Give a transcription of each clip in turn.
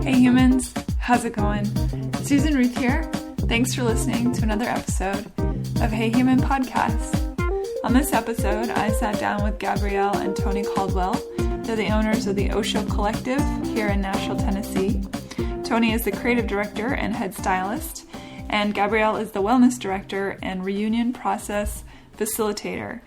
Hey humans, how's it going? Susan Ruth here. Thanks for listening to another episode of Hey Human Podcast. On this episode, I sat down with Gabrielle and Tony Caldwell. They're the owners of the Osho Collective here in Nashville, Tennessee. Tony is the creative director and head stylist, and Gabrielle is the wellness director and ReUnion process facilitator.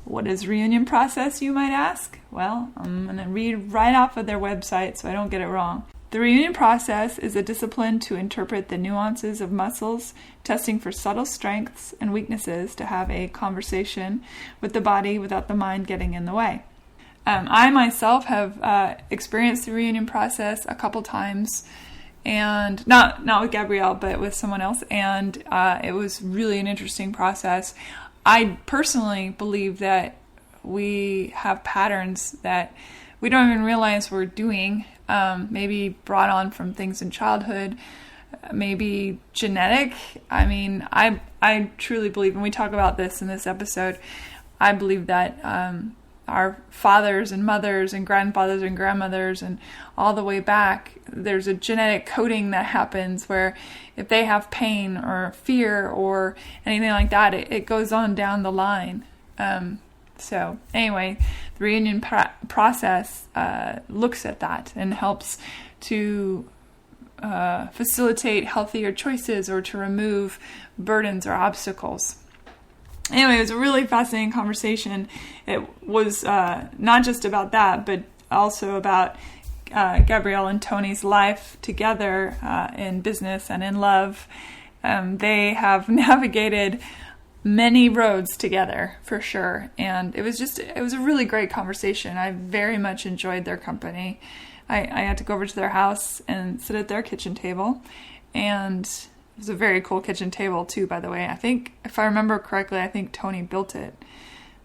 What is ReUnion process, you might ask? Well, I'm going to read right off of their website so I don't get it wrong. The ReUnion process is a discipline to interpret the nuances of muscles, testing for subtle strengths and weaknesses to have a conversation with the body without the mind getting in the way. I myself have experienced the ReUnion process a couple times, and not with Gabrielle, but with someone else, and it was really an interesting process. I personally believe that we have patterns that we don't even realize we're doing, maybe brought on from things in childhood, maybe genetic. I mean, I truly believe, and we talk about this in this episode, I believe that our fathers and mothers and grandfathers and grandmothers and all the way back, there's a genetic coding that happens where if they have pain or fear or anything like that, it goes on down the line. So anyway, the ReUnion process looks at that and helps to facilitate healthier choices or to remove burdens or obstacles. Anyway, it was a really fascinating conversation. It was not just about that, but also about Gabrielle and Tony's life together in business and in love. They have navigated many roads together, for sure. And it was a really great conversation. I very much enjoyed their company. I had to go over to their house and sit at their kitchen table, and it was a very cool kitchen table too, by the way. I think, if I remember correctly, I think Tony built it.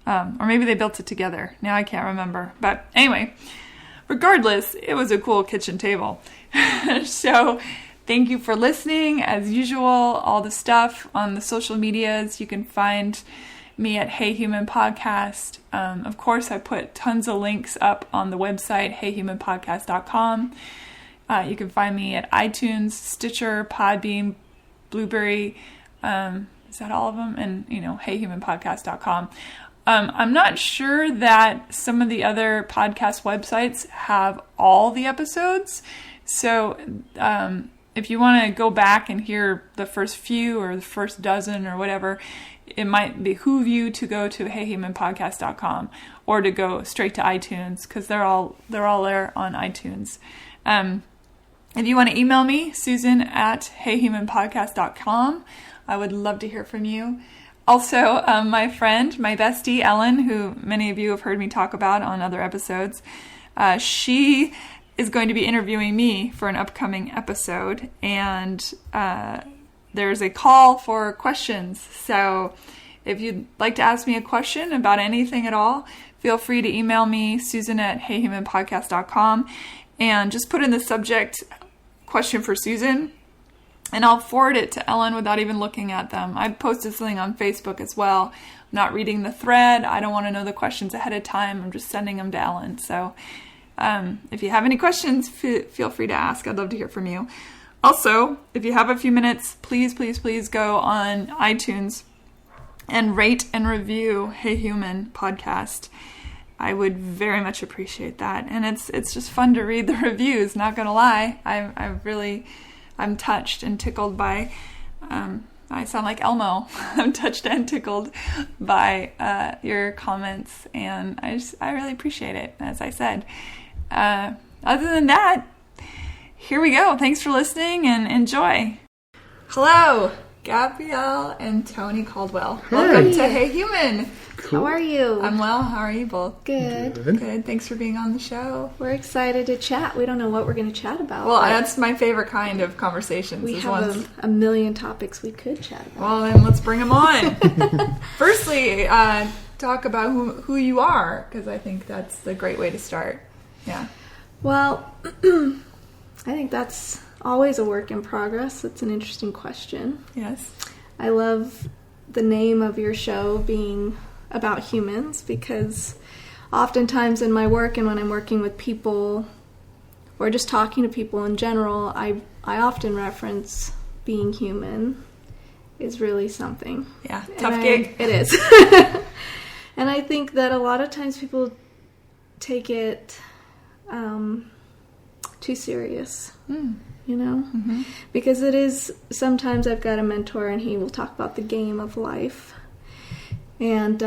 Or maybe they built it together. Now I can't remember. But anyway, regardless, it was a cool kitchen table. So thank you for listening. As usual, all the stuff on the social medias, you can find me at Hey Human Podcast. Of course, I put tons of links up on the website, heyhumanpodcast.com. You can find me at iTunes, Stitcher, Podbean, Blueberry, is that all of them? And, heyhumanpodcast.com. I'm not sure that some of the other podcast websites have all the episodes. So if you want to go back and hear the first few or the first dozen or whatever, it might behoove you to go to heyhumanpodcast.com or to go straight to iTunes, because they're all there on iTunes. If you want to email me, Susan at heyhumanpodcast.com. I would love to hear from you. Also, my friend, my bestie, Ellen, who many of you have heard me talk about on other episodes, she is going to be interviewing me for an upcoming episode, and there's a call for questions. So if you'd like to ask me a question about anything at all, feel free to email me, Susan at heyhumanpodcast.com, and just put in the subject, question for Susan, and I'll forward it to Ellen without even looking at them. I posted something on Facebook as well. I'm not reading the thread. I don't want to know the questions ahead of time. I'm just sending them to Ellen. So if you have any questions, feel free to ask. I'd love to hear from you. Also, if you have a few minutes, please go on iTunes and rate and review Hey Human Podcast. I would very much appreciate that. And it's just fun to read the reviews, not going to lie. I'm touched and tickled by, I sound like Elmo. I'm touched and tickled by your comments, and I really appreciate it, as I said. Other than that, here we go. Thanks for listening and enjoy. Hello, Gabrielle and Tony Caldwell. Hey. Welcome to Hey Human. Cool. How are you? I'm well. How are you both? Good. Good. Thanks for being on the show. We're excited to chat. We don't know what we're going to chat about. Well, that's my favorite kind of conversations. We have a million topics we could chat about. Well, then let's bring them on. Firstly, talk about who you are, because I think that's the great way to start. Yeah. Well, I think that's always a work in progress. It's an interesting question. Yes. I love the name of your show being about humans, because oftentimes in my work and when I'm working with people, or just talking to people in general, I often reference being human is really something. Yeah, tough gig. It is. And I think that a lot of times people take it too serious, you know? Mm-hmm. Because it is, sometimes I've got a mentor and he will talk about the game of life. And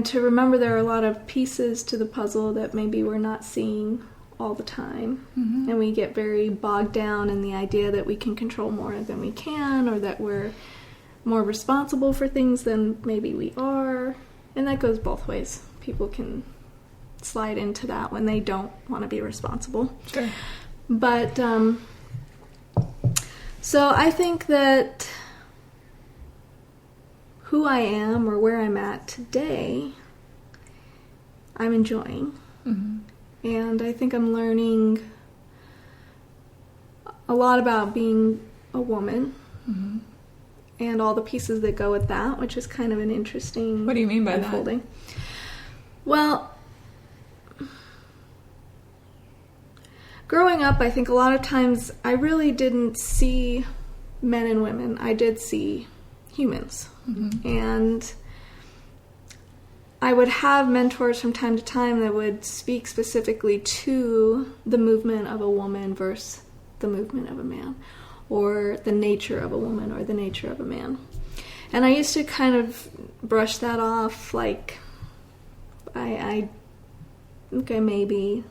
to remember there are a lot of pieces to the puzzle that maybe we're not seeing all the time. Mm-hmm. And we get very bogged down in the idea that we can control more than we can, or that we're more responsible for things than maybe we are. And that goes both ways. People can slide into that when they don't want to be responsible. Sure. But, so I think that who I am or where I'm at today, I'm enjoying. Mm-hmm. And I think I'm learning a lot about being a woman. Mm-hmm. And all the pieces that go with that, which is kind of an interesting... What do you mean by unfolding. That? Well, growing up, I think a lot of times I really didn't see men and women. I did see humans. Mm-hmm. And I would have mentors from time to time that would speak specifically to the movement of a woman versus the movement of a man, or the nature of a woman or the nature of a man. And I used to kind of brush that off like, okay, maybe.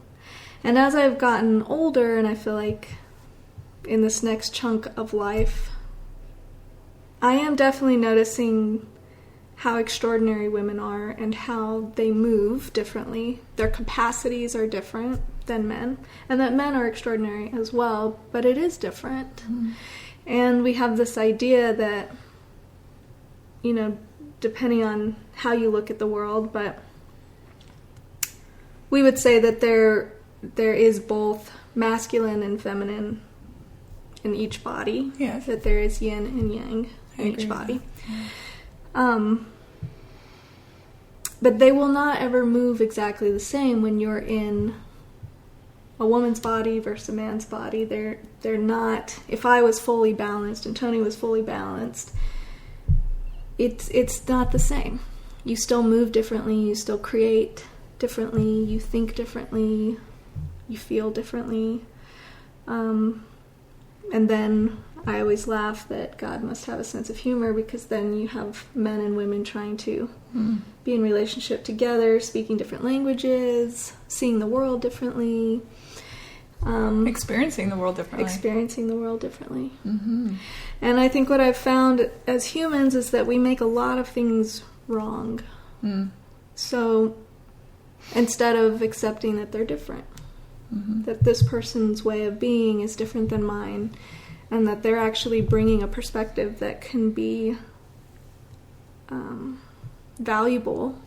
And as I've gotten older, and I feel like in this next chunk of life, I am definitely noticing how extraordinary women are and how they move differently. Their capacities are different than men, and that men are extraordinary as well, but it is different. Mm-hmm. And we have this idea that, you know, depending on how you look at the world, but we would say that there is both masculine and feminine in each body. Yes. That there is yin and yang in each body. Yeah. But they will not ever move exactly the same when you're in a woman's body versus a man's body. They're not. If I was fully balanced and Tony was fully balanced, it's not the same. You still move differently, you still create differently, you think differently, you feel differently. And then I always laugh that God must have a sense of humor, because then you have men and women trying to be in relationship together, speaking different languages, seeing the world differently. Experiencing the world differently. Mm-hmm. And I think what I've found as humans is that we make a lot of things wrong. Mm. So instead of accepting that they're different, that this person's way of being is different than mine, and that they're actually bringing a perspective that can be valuable.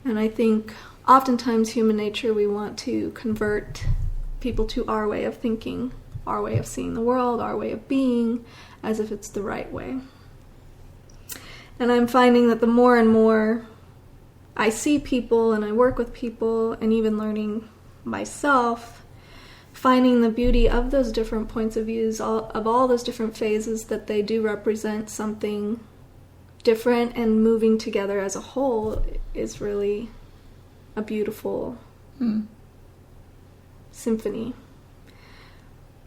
And I think oftentimes human nature, we want to convert people to our way of thinking, our way of seeing the world, our way of being, as if it's the right way. And I'm finding that the more and more I see people and I work with people, and even learning myself, finding the beauty of those different points of views, of all those different phases, that they do represent something different, and moving together as a whole is really a beautiful symphony.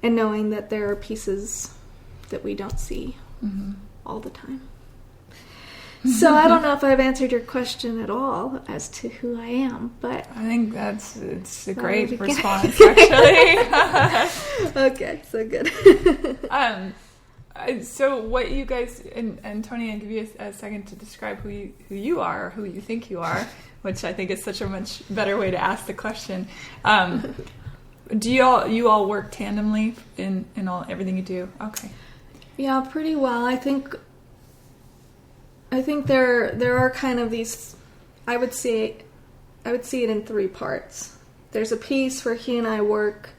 And knowing that there are pieces that we don't see all the time. So I don't know if I've answered your question at all as to who I am, but I think it's a great response, actually. Okay, so good. So what you guys, and Tony, I'll give you a second to describe who you are, or who you think you are, which I think is such a much better way to ask the question. Do you all work tandemly in everything you do? Okay. Yeah, pretty well. I think there are kind of these, I would see it in three parts. There's a piece where he and I work.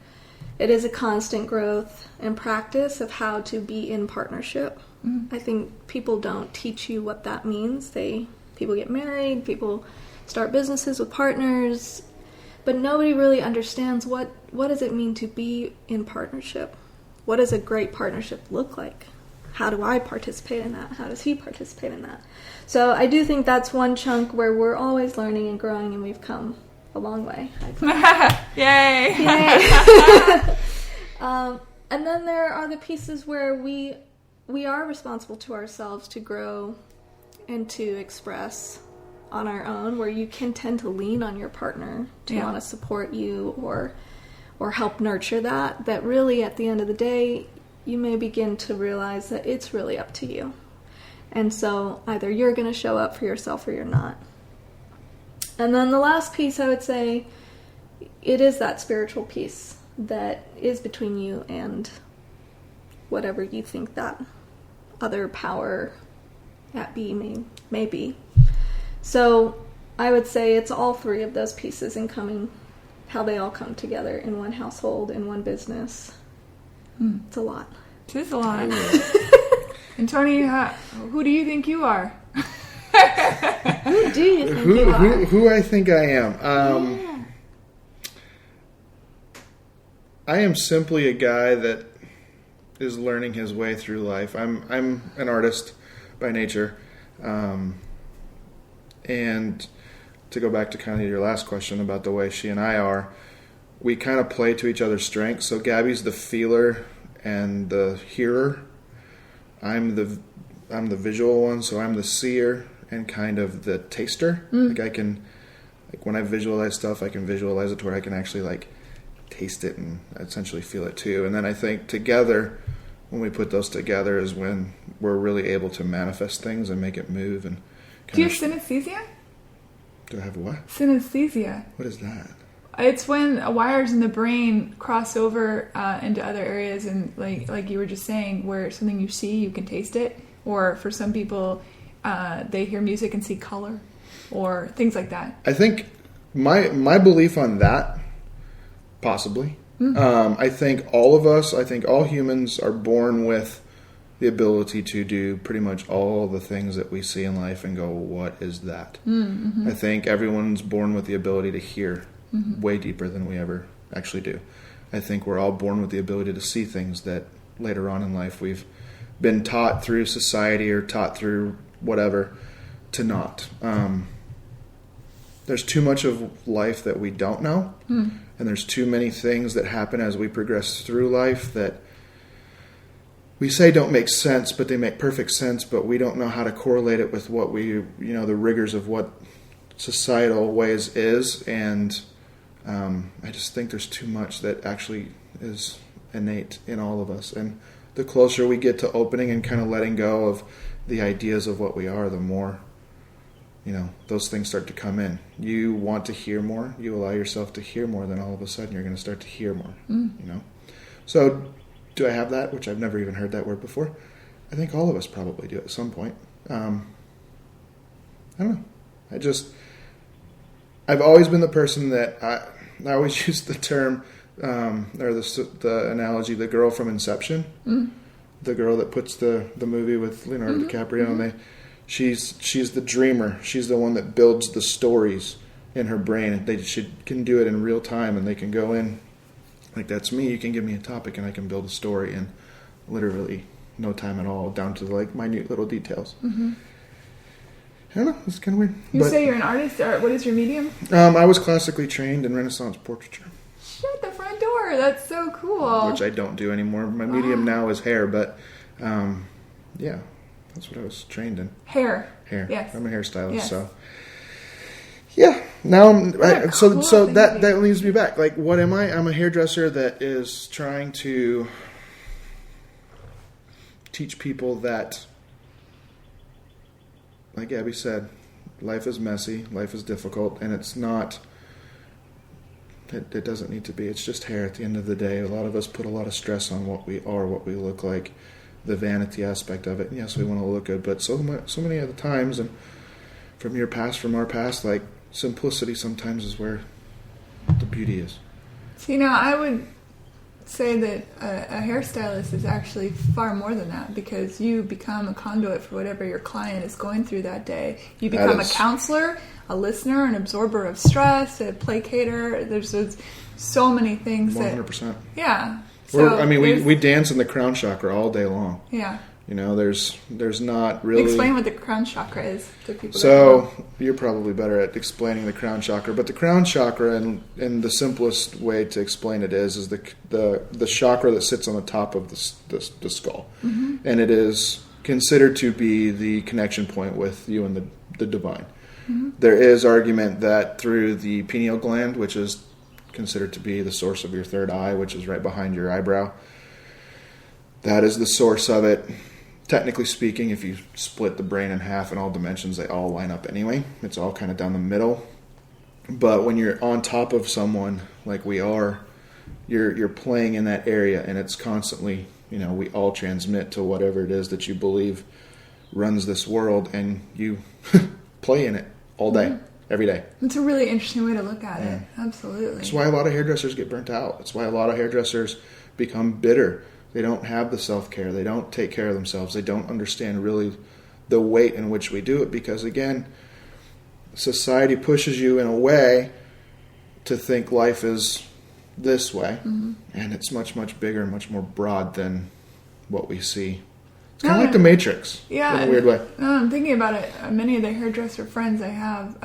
It is a constant growth and practice of how to be in partnership. Mm-hmm. I think people don't teach you what that means. People get married, people start businesses with partners, But nobody really understands what does it mean to be in partnership? What does a great partnership look like? How do I participate in that? How does he participate in that? So I do think that's one chunk where we're always learning and growing, and we've come a long way. Yay! Yay! And then there are the pieces where we are responsible to ourselves to grow and to express on our own, where you can tend to lean on your partner to want to support you or help nurture that really at the end of the day you may begin to realize that it's really up to you. And so either you're going to show up for yourself or you're not. And then the last piece, I would say, it is that spiritual piece that is between you and whatever you think that other power at be may be. So I would say it's all three of those pieces in coming, how they all come together in one household, in one business. It's a lot. It is a lot. And Tony, who do you think you are? Who do you think you are? Who I think I am? I am simply a guy that is learning his way through life. I'm an artist by nature. And to go back to kind of your last question about the way she and I are, we kind of play to each other's strengths. So Gabby's the feeler and the hearer. I'm the visual one, so I'm the seer and kind of the taster. Like when I visualize stuff, I can visualize it to where I can actually taste it and essentially feel it too. And then I think together, when we put those together, is when we're really able to manifest things and make it move. And do you have synesthesia? Do I have what? Synesthesia. What is that? It's when wires in the brain cross over into other areas, and like you were just saying, where something you see, you can taste it. Or for some people, they hear music and see color, or things like that. I think my belief on that, possibly. I think all humans are born with the ability to do pretty much all the things that we see in life and go, what is that? I think everyone's born with the ability to hear way deeper than we ever actually do. I think we're all born with the ability to see things that later on in life we've been taught through society or taught through whatever to not. There's too much of life that we don't know, and there's too many things that happen as we progress through life that we say don't make sense, but they make perfect sense, but we don't know how to correlate it with what the rigors of what societal ways is, and I just think there's too much that actually is innate in all of us. And the closer we get to opening and kind of letting go of the ideas of what we are, the more, those things start to come in. You want to hear more, you allow yourself to hear more, then all of a sudden you're going to start to hear more, So do I have that, which I've never even heard that word before? I think all of us probably do at some point. I don't know. I've always been the person that I always use the term, or the analogy, the girl from Inception, the girl that puts the movie with Leonardo DiCaprio, and she's the dreamer. She's the one that builds the stories in her brain, and she can do it in real time, and they can go in. Like, that's me. You can give me a topic, and I can build a story in literally no time at all, down to minute little details. I don't know. It's kind of weird. You say you're an artist, or what is your medium? I was classically trained in Renaissance portraiture. Shut the front door. That's so cool. Which I don't do anymore. My medium now is hair, but yeah, that's what I was trained in. Hair. Yes. I'm a hairstylist, yes. So yeah. Now so that leads me back. Like, what am I? I'm a hairdresser that is trying to teach people that, like Abby said, life is messy, life is difficult, and it's not. It doesn't need to be. It's just hair at the end of the day. A lot of us put a lot of stress on what we are, what we look like, the vanity aspect of it. And yes, we want to look good, but so many other times, and from our past, like, simplicity sometimes is where the beauty is. See, now I would say that a hairstylist is actually far more than that, because you become a conduit for whatever your client is going through that day. You become a counselor, a listener, an absorber of stress, a placator. There's so many things 100%. Yeah. So we dance in the crown chakra all day long. Yeah. You know, there's not really... Explain what the crown chakra is to people. So, you're probably better at explaining the crown chakra, but the crown chakra, and the simplest way to explain it is the chakra that sits on the top of the skull. Mm-hmm. And it is considered to be the connection point with you and the divine. Mm-hmm. There is argument that through the pineal gland, which is considered to be the source of your third eye, which is right behind your eyebrow, that is the source of it. Technically speaking, if you split the brain in half in all dimensions, they all line up anyway. It's all kind of down the middle. But when you're on top of someone like we are, you're playing in that area, and it's constantly, we all transmit to whatever it is that you believe runs this world, and you play in it all day, every day. It's a really interesting way to look at it. Absolutely. That's why a lot of hairdressers get burnt out. That's why a lot of hairdressers become bitter. They don't have the self-care. They don't take care of themselves. They don't understand really the weight in which we do it, because, again, society pushes you in a way to think life is this way, and it's much, much bigger and much more broad than what we see. It's kind of like the Matrix, in a weird way. I'm thinking about it. Many of the hairdresser friends I have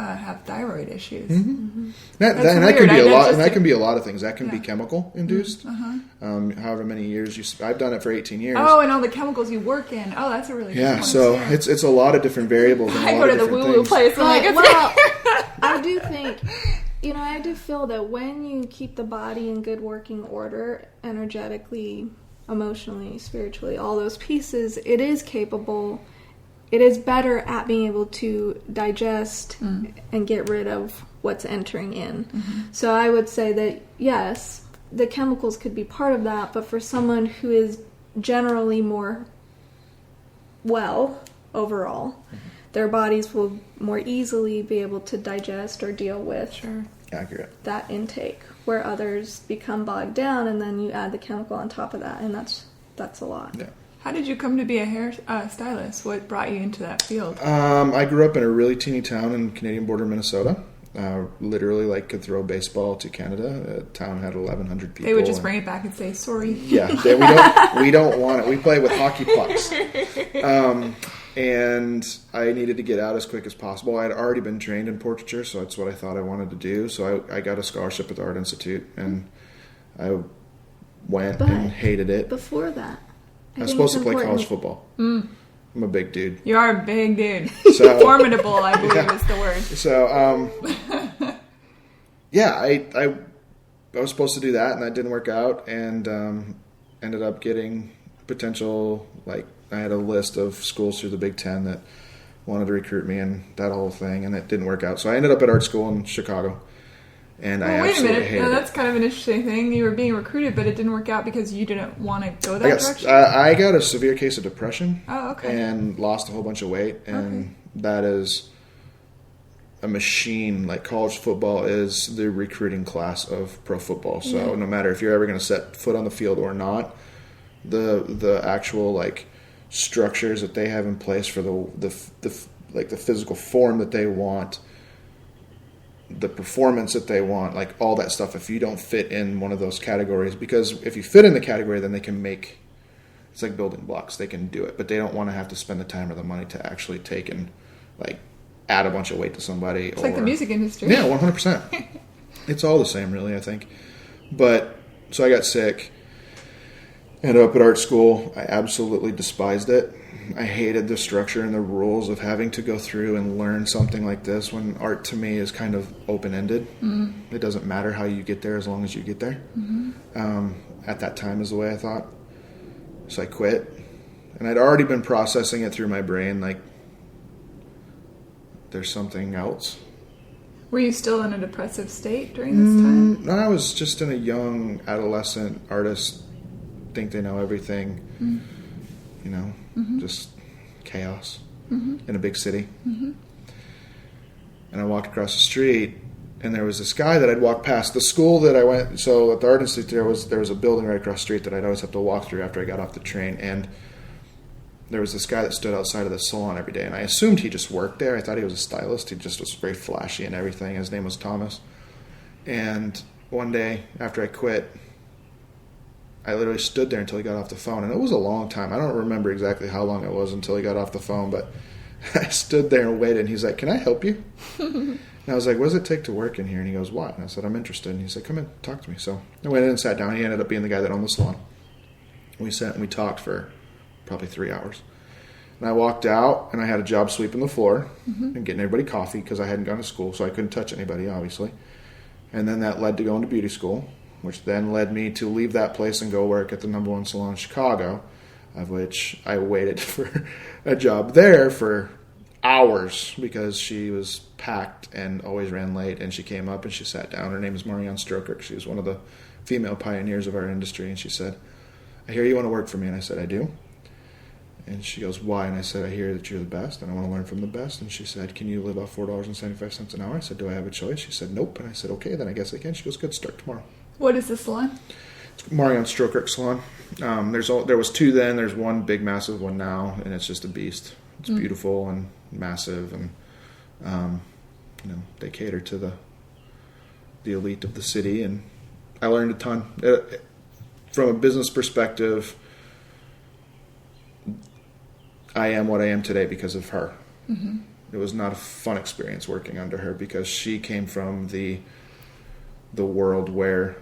thyroid issues. Mm-hmm. That can be a lot, and that can be a lot of things. That can be chemical induced. However many years I've done it for 18 years. Oh, and all the chemicals you work in. Oh, that's a really good point. So it's a lot of different variables. And I go to the woo-woo place. I do think, I do feel that when you keep the body in good working order, energetically, emotionally, spiritually, all those pieces, it is capable, it is better at being able to digest and get rid of what's entering in. So I would say that, yes, the chemicals could be part of that, but for someone who is generally more well overall, their bodies will more easily be able to digest or deal with that intake, where others become bogged down, and then you add the chemical on top of that, and that's a lot. Yeah. How did you come to be a hair stylist? What brought you into that field? I grew up in a really teeny town in Canadian border, Minnesota. Literally, could throw baseball to Canada. The town had 1,100 people. They would just bring it back and say, sorry. Yeah, we don't want it. We play with hockey pucks. And I needed to get out as quick as possible. I had already been trained in portraiture, so that's what I thought I wanted to do. So I got a scholarship at the Art Institute, and I went and hated it. Before that, I was supposed to play college football. I'm a big dude. You are a big dude. So, formidable, I believe is the word. So, I was supposed to do that, and that didn't work out, and ended up getting potential, I had a list of schools through the Big Ten that wanted to recruit me and that whole thing, and it didn't work out. So I ended up at art school in Chicago, and I absolutely hated it. That's kind of an interesting thing. You were being recruited, but it didn't work out because you didn't want to go that direction? I got a severe case of depression. Oh, okay. And lost a whole bunch of weight, and that is a machine. College football is the recruiting class of pro football. So no matter if you're ever going to set foot on the field or not, the actual structures that they have in place for the physical form that they want, the performance that they want, all that stuff, if you don't fit in one of those categories, because if you fit in the category, then they can make, it's like building blocks, they can do it, but they don't want to have to spend the time or the money to actually take and add a bunch of weight to somebody. It's like the music industry. Yeah, 100%. It's all the same, really, I think. But so I got sick. Ended up at art school. I absolutely despised it. I hated the structure and the rules of having to go through and learn something like this, when art to me is kind of open-ended. It doesn't matter how you get there as long as you get there. At that time is the way I thought. So I quit. And I'd already been processing it through my brain, there's something else. Were you still in a depressive state during this time? No, I was just in a young adolescent artist, think they know everything, just chaos in a big city. And I walked across the street, And there was this guy that I'd walk past the school that I went. So at the Art Institute, there was a building right across the street that I'd always have to walk through after I got off the train. And there was this guy that stood outside of the salon every day, and I assumed he just worked there. I thought he was a stylist. He just was very flashy and everything. His name was Thomas. And one day after I quit, I literally stood there until he got off the phone, and it was a long time. I don't remember exactly how long it was until he got off the phone, but I stood there and waited, and he's like, "Can I help you?" And I was like, "What does it take to work in here?" And he goes, "What?" And I said, "I'm interested." And he's like, "Come in, talk to me." So I went in and sat down. He ended up being the guy that owned the salon. We sat and we talked for probably 3 hours. And I walked out, and I had a job sweeping the floor and getting everybody coffee because I hadn't gone to school, so I couldn't touch anybody, obviously. And then that led to going to beauty school, which then led me to leave that place and go work at the #1 salon in Chicago, of which I waited for a job there for hours because she was packed and always ran late. And she came up and she sat down. Her name is Marianne Stroker. She was one of the female pioneers of our industry. And she said, "I hear you want to work for me." And I said, "I do." And she goes, "Why?" And I said, "I hear that you're the best and I want to learn from the best." And she said, "Can you live off $4.75 an hour?" I said, "Do I have a choice?" She said, "Nope." And I said, "Okay, then I guess I can." She goes, "Good, start tomorrow." What is the salon? It's Marianne Stroker Salon. There was 2 then. There's one big, massive one now, and it's just a beast. It's beautiful and massive, and they cater to the elite of the city. And I learned a ton from a business perspective. I am what I am today because of her. Mm-hmm. It was not a fun experience working under her because she came from the world where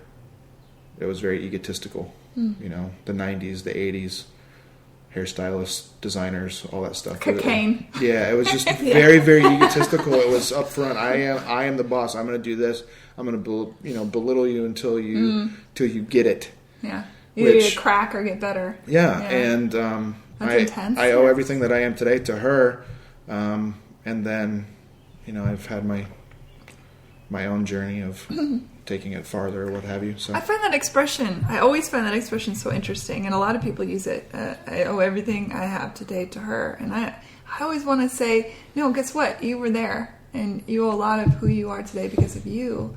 it was very egotistical. The 90s, the 80s, hairstylists, designers, all that stuff. Cocaine. It was just very, very egotistical. It was upfront. I am the boss. I'm going to do this. I'm going to belittle you until you get it. Yeah. Either you crack or get better. Yeah. And that's intense. I owe everything that I am today to her. And then, I've had my own journey of taking it farther or what have you. So I always find that expression so interesting, and a lot of people use it. I owe everything I have today to her. And I always want to say, no, guess what? You were there, and you owe a lot of who you are today because of you.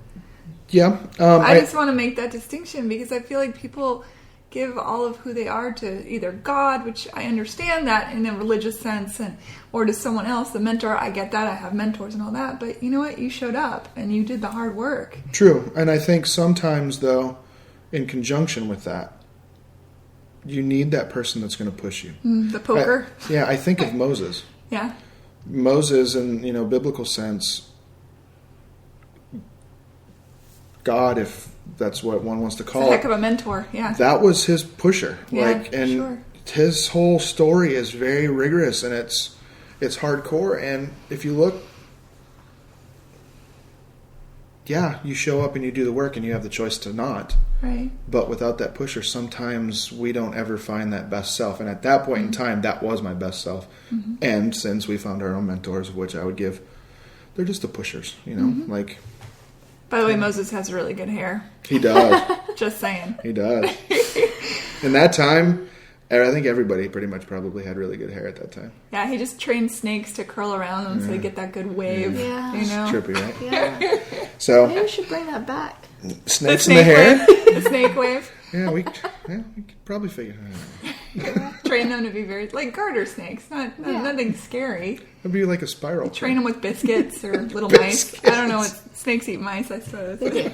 Yeah. I just want to make that distinction because I feel like people give all of who they are to either God, which I understand that in a religious sense, or to someone else, the mentor. I get that. I have mentors and all that. But you know what? You showed up and you did the hard work. True. And I think sometimes, though, in conjunction with that, you need that person that's going to push you. The poker. I think of Moses. Yeah. Moses, in biblical sense, God, if that's what one wants to call it. It's a heck of a mentor, yeah. That was his pusher. Yeah, sure. His whole story is very rigorous and it's hardcore. And if you look, you show up and you do the work and you have the choice to not. Right. But without that pusher, sometimes we don't ever find that best self. And at that point in time, that was my best self. Mm-hmm. And since we found our own mentors, of which I would give, they're just the pushers, By the way, Moses has really good hair. He does. Just saying. He does. In that time, I think everybody pretty much probably had really good hair at that time. Yeah, he just trained snakes to curl around them so they get that good wave. Yeah. It's trippy, right? Yeah. So maybe we should bring that back. Snakes in the hair? The snake wave. Yeah, we could probably figure it out. Train them to be very, like garter snakes. Nothing scary. It'd be like a spiral. Train them with biscuits or little mice. I don't know what snakes eat mice, I suppose. They do.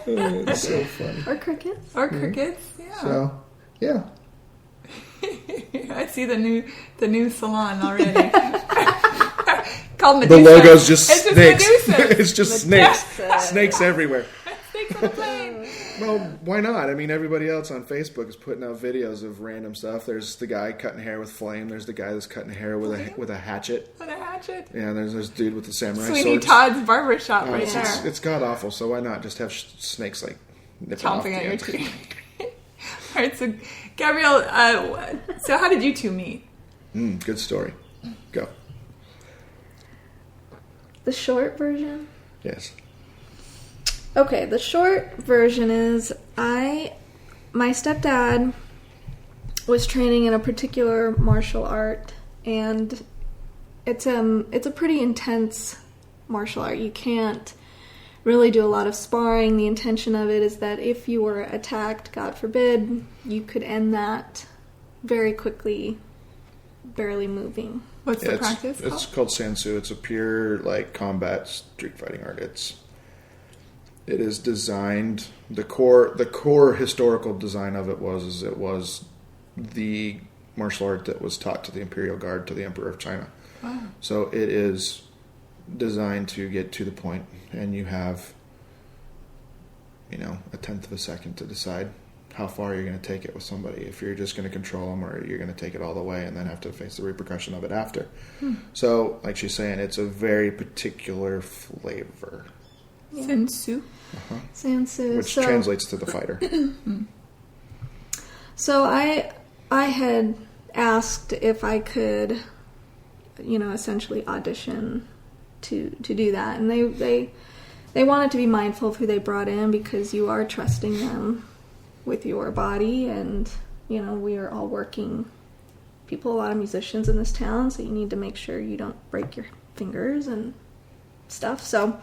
It's so funny. Or crickets. Yeah. So, yeah. I see the new salon already. Called Medusa. The logo's just it's snakes. Just it's just snakes. Medusa. Snakes everywhere. Snakes on the plane. Well, why not? I mean, everybody else on Facebook is putting out videos of random stuff. There's the guy cutting hair with flame. There's the guy that's cutting hair with a hatchet. With a hatchet. Yeah, there's this dude with the samurai Sweeney swords. Todd's barbershop right there. It's god awful. So why not just have snakes like chomping at your teeth? All right, so Gabrielle, so how did you two meet? Good story. Go. The short version? Yes. Okay, the short version is my stepdad was training in a particular martial art, and it's a pretty intense martial art. You can't really do a lot of sparring. The intention of it is that if you were attacked, God forbid, you could end that very quickly, barely moving. What's the practice called? It's called Sansu. It's a pure combat street fighting art. It is designed. The core historical design of it was the martial art that was taught to the Imperial Guard to the Emperor of China. Wow. So it is designed to get to the point, and you have, a tenth of a second to decide how far you're going to take it with somebody. If you're just going to control them, or you're going to take it all the way and then have to face the repercussion of it after. So, like she's saying, it's a very particular flavor. Yeah. Sansu. Sansu. Which translates to the fighter. So I had asked if I could, essentially audition to do that, and they wanted to be mindful of who they brought in, because you are trusting them with your body, and we are all working people, a lot of musicians in this town, so you need to make sure you don't break your fingers and stuff. So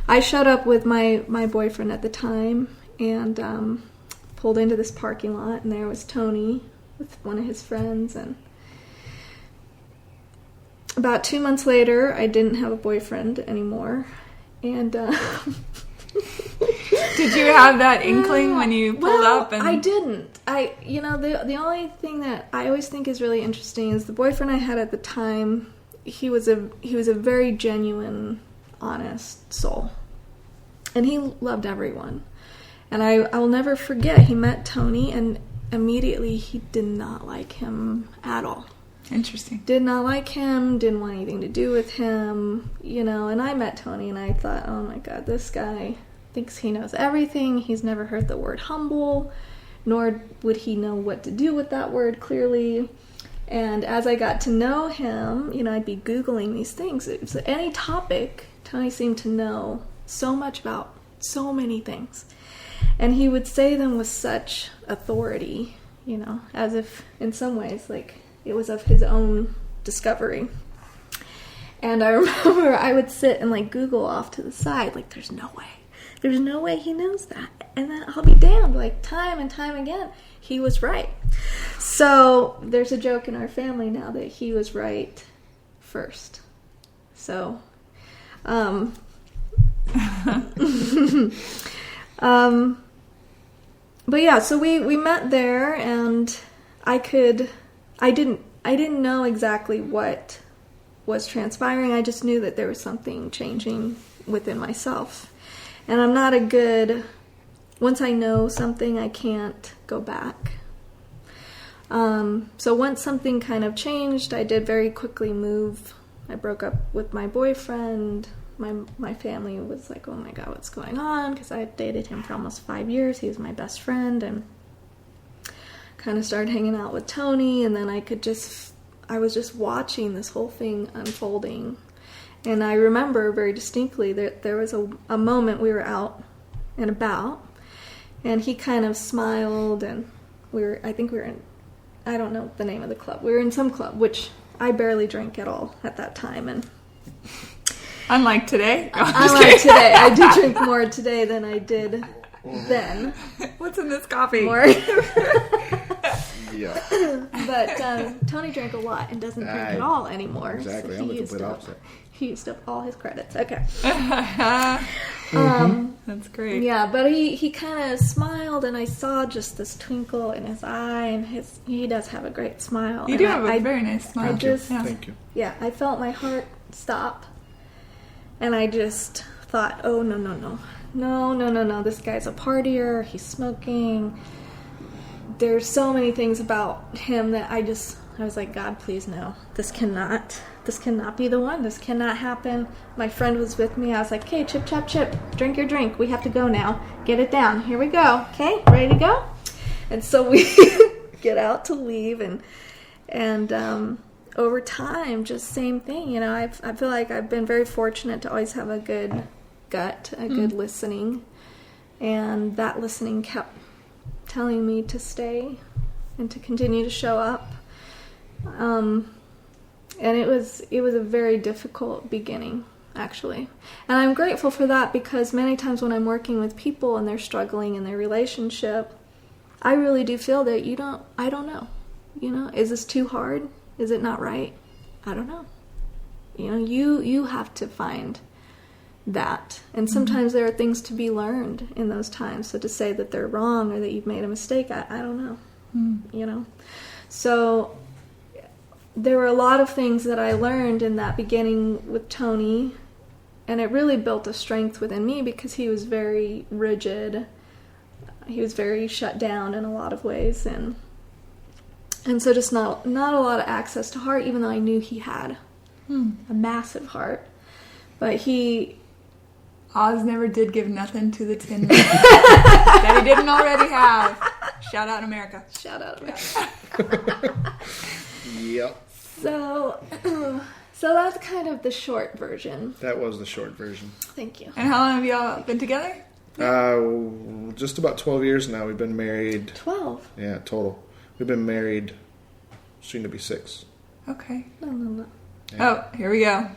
I showed up with my boyfriend at the time, and pulled into this parking lot, and there was Tony with one of his friends. And about 2 months later, I didn't have a boyfriend anymore, and Did you have that inkling when you pulled up? And I didn't. The only thing that I always think is really interesting is the boyfriend I had at the time. He was a very genuine, honest soul, and he loved everyone. And I will never forget, he met Tony, and immediately he did not like him at all. Interesting. Did not like him, didn't want anything to do with him, and I met Tony, and I thought, oh my God, this guy thinks he knows everything. He's never heard the word humble, nor would he know what to do with that word, clearly. And as I got to know him, I'd be Googling these things. It was any topic, Tony seemed to know so much about so many things. And he would say them with such authority, as if in some ways, it was of his own discovery. And I remember I would sit and Google off to the side, there's no way he knows that. And then I'll be damned, time and time again, he was right. So there's a joke in our family now that he was right first. So, but yeah, so we met there, and I didn't know exactly what was transpiring. I just knew that there was something changing within myself. And I'm not once I know something, I can't go back. So once something kind of changed, I did very quickly move. I broke up with my boyfriend. My family was like, oh my God, what's going on? Because I had dated him for almost 5 years. He was my best friend, and kind of started hanging out with Tony, and then I was just watching this whole thing unfolding. And I remember very distinctly that there was a moment we were out and about, and he kind of smiled, and I think we were in, I don't know the name of the club. We were in some club, which I barely drank at all at that time, and unlike today. Unlike today. I do drink more today than I did then. What's in this coffee? More. Yeah. But Tony drank a lot and doesn't drink at all anymore. Exactly. So I'm the complete opposite. He used up all his credits. Okay. That's great. Yeah, but he kind of smiled, and I saw just this twinkle in his eye, and he does have a great smile. You do have a very nice smile. Thank you. Yeah, I felt my heart stop, and I just thought, oh, no, this guy's a partier, he's smoking. There's so many things about him that I was like, God, please no. This cannot be the one. This cannot happen. My friend was with me. I was like, okay, chip, chop, chip. Drink your drink. We have to go now. Get it down. Here we go. Okay, ready to go? And so we get out to leave, and over time, just same thing. I feel like I've been very fortunate to always have a good gut, a good listening, and that listening kept telling me to stay and to continue to show up. And it was a very difficult beginning. actually. And I'm grateful for that because many times when I'm working with people and they're struggling in their relationship, I really do feel that I don't know. Is this too hard? Is it not right? I don't know. You have to find that. And sometimes there are things to be learned in those times. So to say that they're wrong or that you've made a mistake, I don't know. So there were a lot of things that I learned in that beginning with Tony, and it really built a strength within me because he was very rigid. He was very shut down in a lot of ways, and so just not a lot of access to heart, even though I knew he had a massive heart. But Oz never did give nothing to the Tin Man that he didn't already have. Shout out America. Shout out America. Yep. So that's kind of the short version. That was the short version. Thank you. And how long have y'all been together? Just about 12 years now. We've been married. 12? Yeah, total. We've been married soon to be 6. Okay. No. Yeah. Oh, here we go.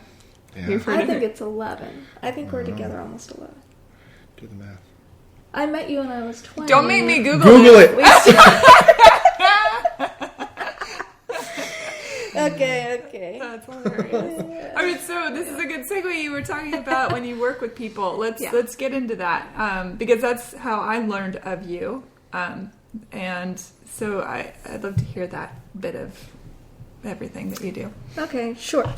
Yeah. I think it's 11. I think we're together almost 11. Do the math. I met you when I was 20. Don't make me Google it. Okay. That's hilarious. All right, so this is a good segue. You were talking about when you work with people. Let's get into that because that's how I learned of you, and so I'd love to hear that bit of everything that you do. Okay, sure.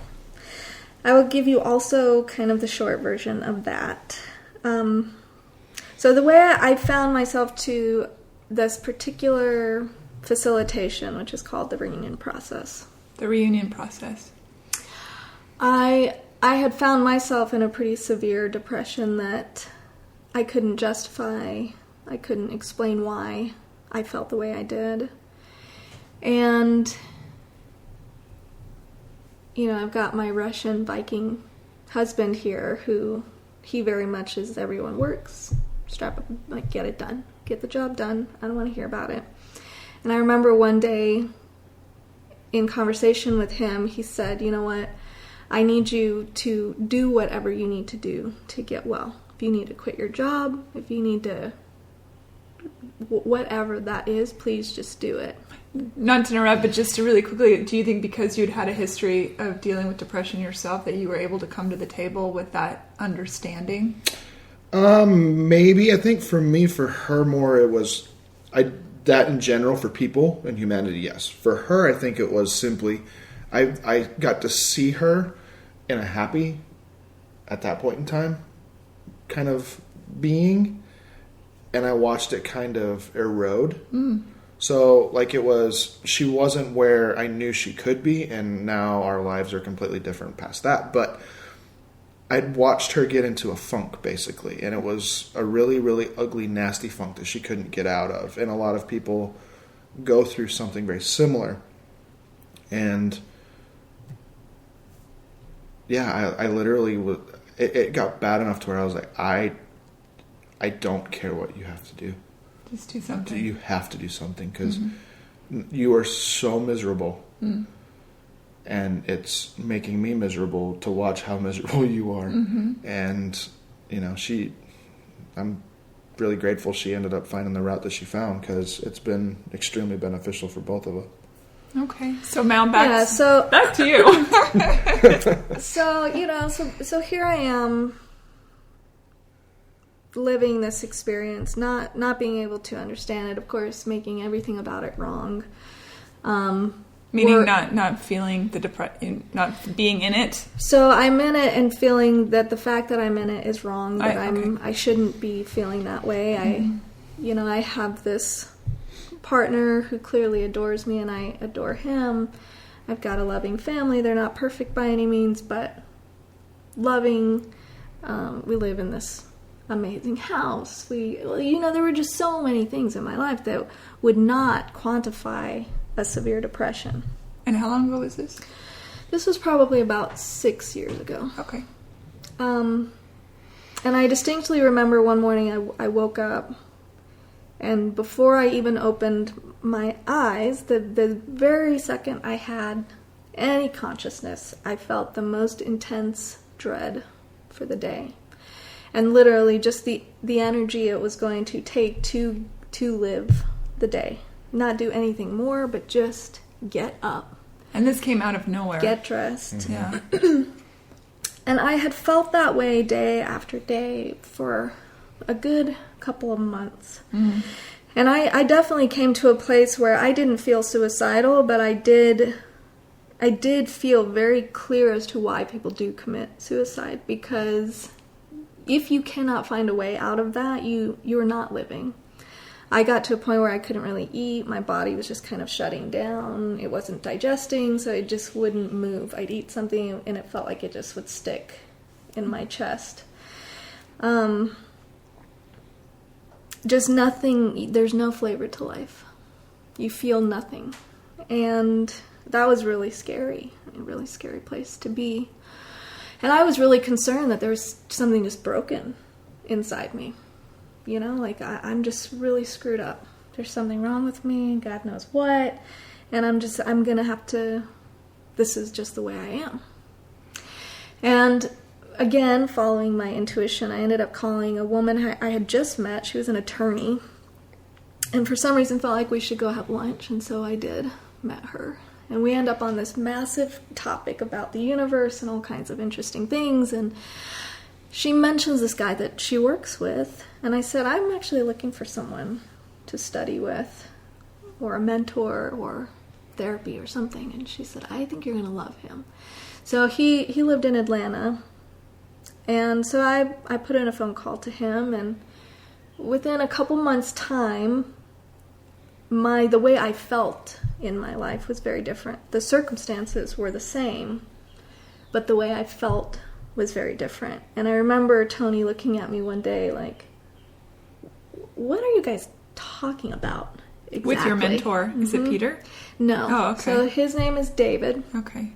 I will give you also kind of the short version of that. So the way I found myself to this particular facilitation, which is called the ReUnion process. The ReUnion process. I had found myself in a pretty severe depression that I couldn't justify. I couldn't explain why I felt the way I did. And I've got my Russian Viking husband here who he very much is everyone works. Strap up, get it done. Get the job done. I don't want to hear about it. And I remember one day in conversation with him, he said, you know what? I need you to do whatever you need to do to get well. If you need to quit your job, if you need to, whatever that is, please just do it. Not to interrupt, but just to really quickly, do you think because you'd had a history of dealing with depression yourself that you were able to come to the table with that understanding? Maybe. I think for me, for her more, it was that in general for people and humanity, yes. For her, I think it was simply I got to see her in a happy, at that point in time, kind of being, and I watched it kind of erode. So, she wasn't where I knew she could be, and now our lives are completely different past that. But I'd watched her get into a funk, basically, and it was a really, really ugly, nasty funk that she couldn't get out of. And a lot of people go through something very similar. And, yeah, I literally was... It got bad enough to where I was like, I don't care what you have to do. Just do something. You have to do something because you are so miserable. And it's making me miserable to watch how miserable you are. And, I'm really grateful she ended up finding the route that she found because it's been extremely beneficial for both of us. Okay. So now back to you. So here I am living this experience, not being able to understand it, of course, making everything about it wrong. Meaning not feeling the depression, not being in it. So I'm in it and feeling that the fact that I'm in it is wrong. That I shouldn't be feeling that way. I have this partner who clearly adores me, and I adore him. I've got a loving family. They're not perfect by any means, but loving. We live in this amazing house. There were just so many things in my life that would not quantify a severe depression. And how long ago was this? This was probably about 6 years ago. Okay. And I distinctly remember one morning I woke up, and before I even opened my eyes, the very second I had any consciousness, I felt the most intense dread for the day. And literally just the energy it was going to take to live the day. Not do anything more, but just get up. And this came out of nowhere. Get dressed. Yeah. And I had felt that way day after day for a good couple of months. Mm. And I definitely came to a place where I didn't feel suicidal, but I did feel very clear as to why people do commit suicide. Because if you cannot find a way out of that, you're not living. I got to a point where I couldn't really eat. My body was just kind of shutting down. It wasn't digesting, so it just wouldn't move. I'd eat something, and it felt like it just would stick in my chest. Just nothing. There's no flavor to life. You feel nothing. And that was really scary. A really scary place to be. And I was really concerned that there was something just broken inside me. You know, like I'm just really screwed up. There's something wrong with me, God knows what. And I'm going to have to, this is just the way I am. And again, following my intuition, I ended up calling a woman I had just met. She was an attorney. And for some reason felt like we should go have lunch. And so I did, met her. And we end up on this massive topic about the universe and all kinds of interesting things. And she mentions this guy that she works with. And I said, I'm actually looking for someone to study with, or a mentor, or therapy or something. And she said, I think you're going to love him. So he lived in Atlanta. And so I put in a phone call to him. And within a couple months' time, the way I felt in my life was very different. The circumstances were the same, but the way I felt was very different. And I remember Tony looking at me one day like, what are you guys talking about exactly? With your mentor? Mm-hmm. Is it Peter? No. Oh, okay. So his name is David. Okay.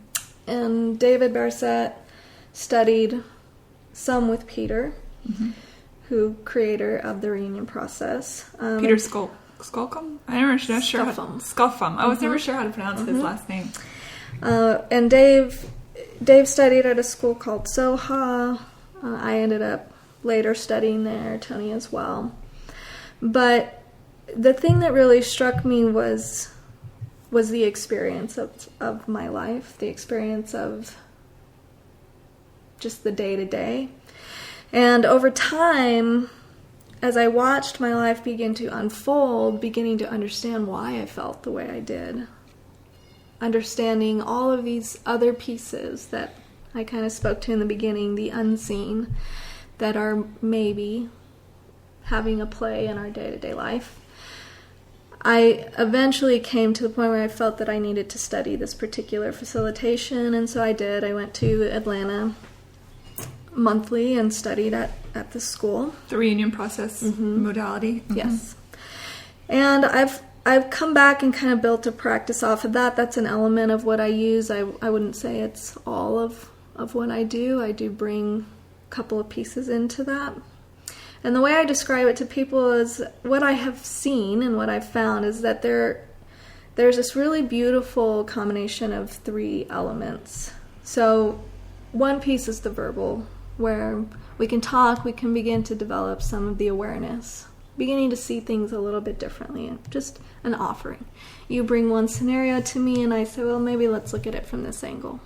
And David Barrett studied some with Peter, mm-hmm. who creator of the ReUnion process. Peter Skolcom? I'm never sure. Skolcom. I was never sure how to pronounce his last name. And Dave studied at a school called Soha. I ended up later studying there, Tony as well. But the thing that really struck me was the experience of my life, the experience of just the day-to-day. And over time, as I watched my life begin to unfold, beginning to understand why I felt the way I did, understanding all of these other pieces that I kind of spoke to in the beginning, the unseen, that are maybe having a play in our day-to-day life. I eventually came to the point where I felt that I needed to study this particular facilitation, and so I did. I went to Atlanta monthly and studied at the school. The ReUnion process modality? Mm-hmm. Yes. And I've come back and kind of built a practice off of that. That's an element of what I use. I wouldn't say it's all of what I do. I do bring a couple of pieces into that. And the way I describe it to people is what I have seen and what I've found is that there's this really beautiful combination of three elements. So one piece is the verbal, where we can talk, we can begin to develop some of the awareness, beginning to see things a little bit differently, just an offering. You bring one scenario to me and I say, well, maybe let's look at it from this angle,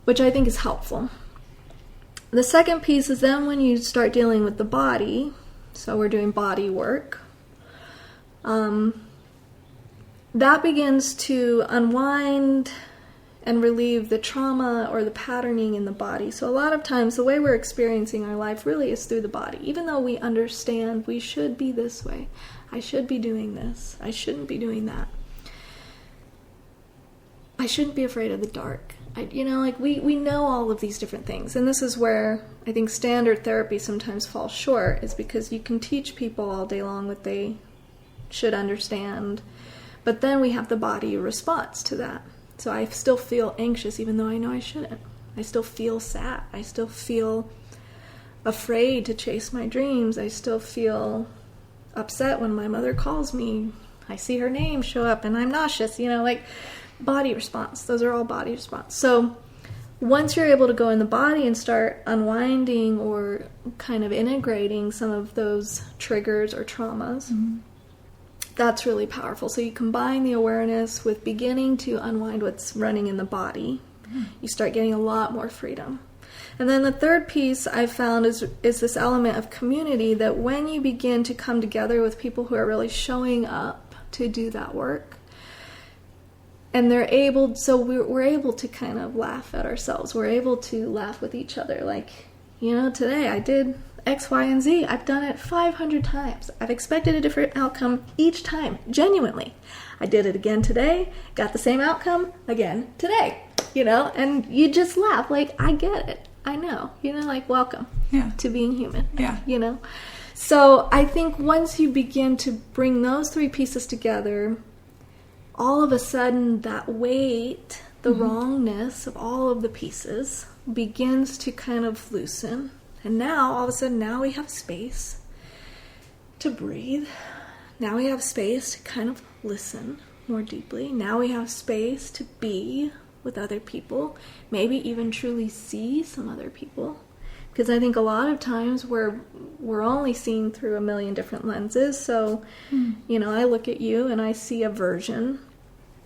which I think is helpful. The second piece is then when you start dealing with the body, so we're doing body work, that begins to unwind and relieve the trauma or the patterning in the body. So a lot of times the way we're experiencing our life really is through the body. Even though we understand we should be this way, I should be doing this, I shouldn't be doing that. I shouldn't be afraid of the dark. We know all of these different things. And this is where I think standard therapy sometimes falls short, is because you can teach people all day long what they should understand. But then we have the body response to that. So I still feel anxious even though I know I shouldn't. I still feel sad. I still feel afraid to chase my dreams. I still feel upset when my mother calls me. I see her name show up and I'm nauseous, body response. Those are all body response. So once you're able to go in the body and start unwinding or kind of integrating some of those triggers or traumas, that's really powerful. So you combine the awareness with beginning to unwind what's running in the body. You start getting a lot more freedom. And then the third piece I found is this element of community, that when you begin to come together with people who are really showing up to do that work, and they're able, so we're able to kind of laugh at ourselves. We're able to laugh with each other. Like, you know, today I did X, Y, and Z. I've done it 500 times. I've expected a different outcome each time, genuinely. I did it again today, got the same outcome again today, you know, and you just laugh. Like, I get it. I know, you know, like, welcome to being human, you know. So I think once you begin to bring those three pieces together, all of a sudden that weight, the wrongness of all of the pieces begins to kind of loosen. And now, all of a sudden, now we have space to breathe. Now we have space to kind of listen more deeply. Now we have space to be with other people, maybe even truly see some other people. Because I think a lot of times we're only seeing through a million different lenses. So, you know, I look at you and I see a version,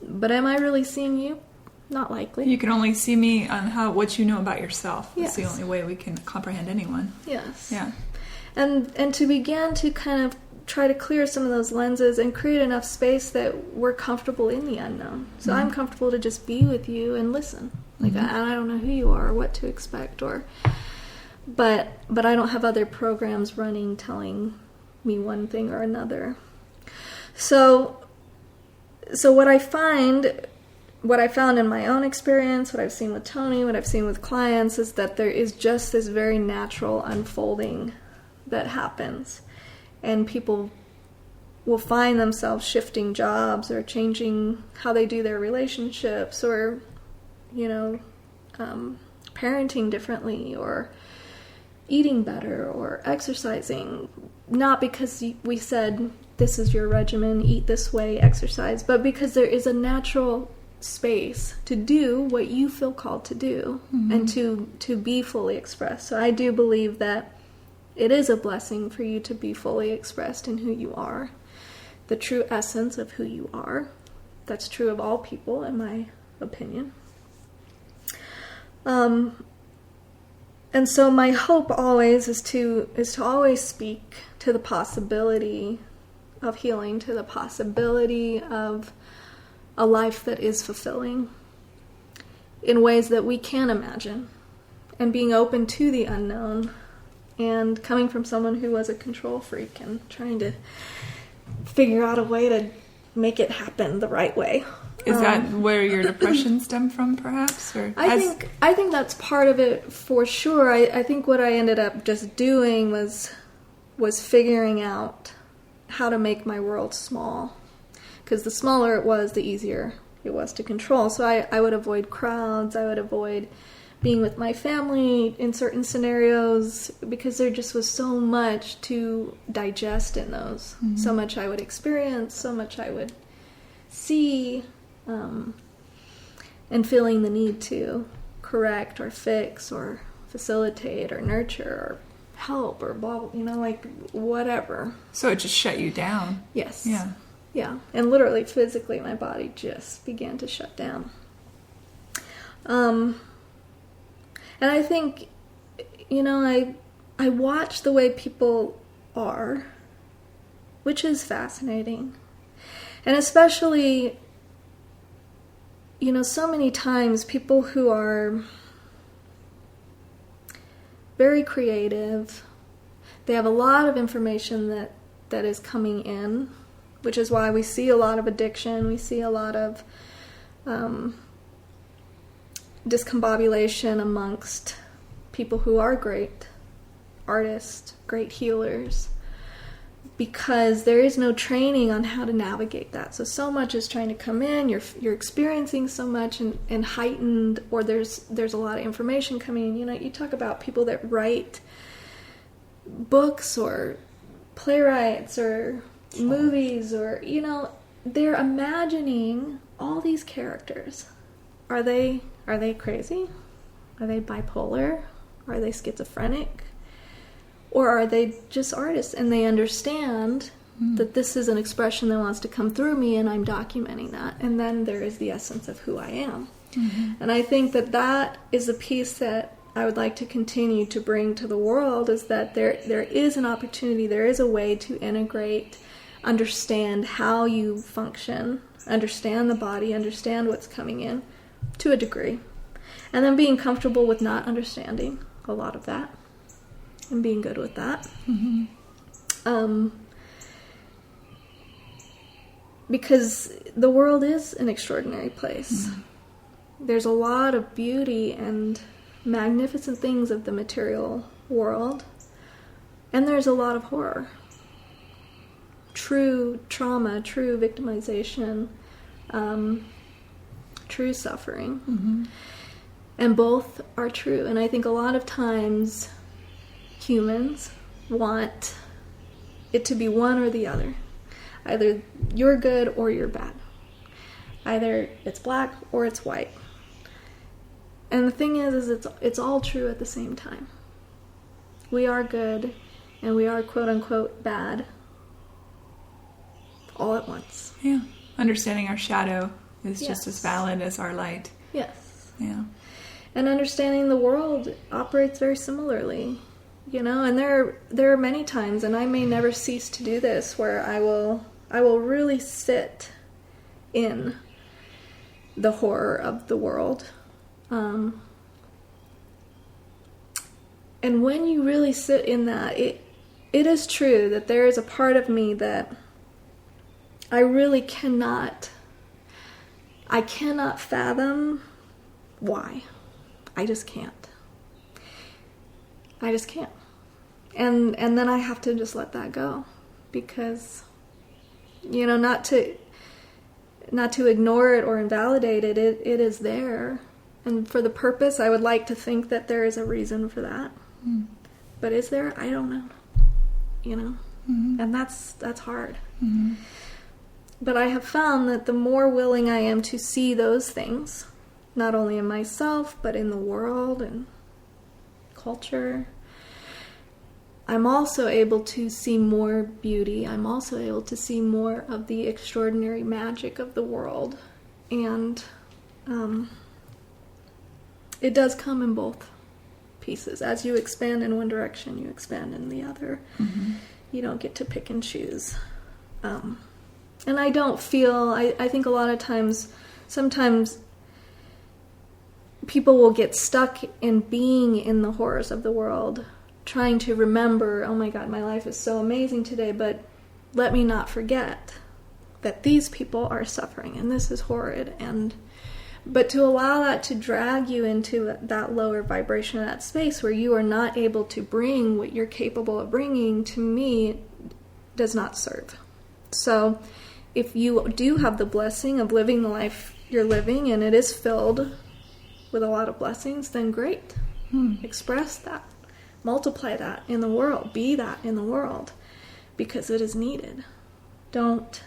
but am I really seeing you? Not likely. You can only see me on what you know about yourself. Yes. It's the only way we can comprehend anyone. Yes. Yeah. And to begin to kind of try to clear some of those lenses and create enough space that we're comfortable in the unknown. So I'm comfortable to just be with you and listen. Like, I don't know who you are or what to expect, but I don't have other programs running telling me one thing or another. So what I found in my own experience, what I've seen with Tony, what I've seen with clients, is that there is just this very natural unfolding that happens. And people will find themselves shifting jobs or changing how they do their relationships, or, you know, parenting differently, or eating better, or exercising. Not because we said, this is your regimen, eat this way, exercise, but because there is a natural space to do what you feel called to do, and to be fully expressed. So I do believe that it is a blessing for you to be fully expressed in who you are, the true essence of who you are. That's true of all people, in my opinion. And so my hope always is to always speak to the possibility of healing, to the possibility of a life that is fulfilling in ways that we can imagine, and being open to the unknown. And coming from someone who was a control freak and trying to figure out a way to make it happen the right way. Is that where your depression stemmed from, perhaps? Or I think that's part of it for sure. I think what I ended up just doing was figuring out how to make my world small. Because the smaller it was, the easier it was to control. So I would avoid crowds. I would avoid being with my family in certain scenarios, because there just was so much to digest in those. So much I would experience, so much I would see, and feeling the need to correct or fix or facilitate or nurture or help or blah, blah, you know, like whatever. So it just shut you down. Yes. Yeah. Yeah. And literally, physically, my body just began to shut down. And I think, you know, I watch the way people are, which is fascinating. And especially, you know, so many times people who are very creative, they have a lot of information that is coming in, which is why we see a lot of addiction, we see a lot of discombobulation amongst people who are great artists, great healers, because there is no training on how to navigate that. So much is trying to come in, you're experiencing so much and heightened, or there's a lot of information coming in. You know, you talk about people that write books or playwrights or movies, or, you know, they're imagining all these characters. Are they crazy? Are they bipolar? Are they schizophrenic? Or are they just artists and they understand that this is an expression that wants to come through me and I'm documenting that? And then there is the essence of who I am. And I think that that is a piece that I would like to continue to bring to the world, is that there is an opportunity, there is a way to integrate, understand how you function, understand the body, understand what's coming in to a degree. And then being comfortable with not understanding a lot of that and being good with that. Because the world is an extraordinary place. There's a lot of beauty and magnificent things of the material world, and there's a lot of horror, true trauma, true victimization, true suffering. And both are true. And I think a lot of times humans want it to be one or the other. Either you're good or you're bad. Either it's black or it's white. And the thing is it's all true at the same time. We are good and we are quote unquote bad all at once. Yeah. Understanding our shadow is just as valid as our light. Yes. Yeah. And understanding the world operates very similarly, and there are many times, and I may never cease to do this, where I will really sit in the horror of the world. And when you really sit in that, it is true that there is a part of me that I really cannot fathom why. I just can't. And then I have to just let that go, because, not to ignore it or invalidate it, it is there. And for the purpose, I would like to think that there is a reason for that. But is there? I don't know. And that's hard. But I have found that the more willing I am to see those things, not only in myself, but in the world and culture, I'm also able to see more beauty. I'm also able to see more of the extraordinary magic of the world. And it does come in both pieces. As you expand in one direction, you expand in the other. You don't get to pick and choose. And I don't feel, I think a lot of times, sometimes people will get stuck in being in the horrors of the world, trying to remember, oh my God, my life is so amazing today, but let me not forget that these people are suffering and this is horrid. But to allow that to drag you into that lower vibration, that space where you are not able to bring what you're capable of bringing, to me, does not serve. So if you do have the blessing of living the life you're living, and it is filled with a lot of blessings, then great. Express that. Multiply that in the world. Be that in the world, because it is needed. Don't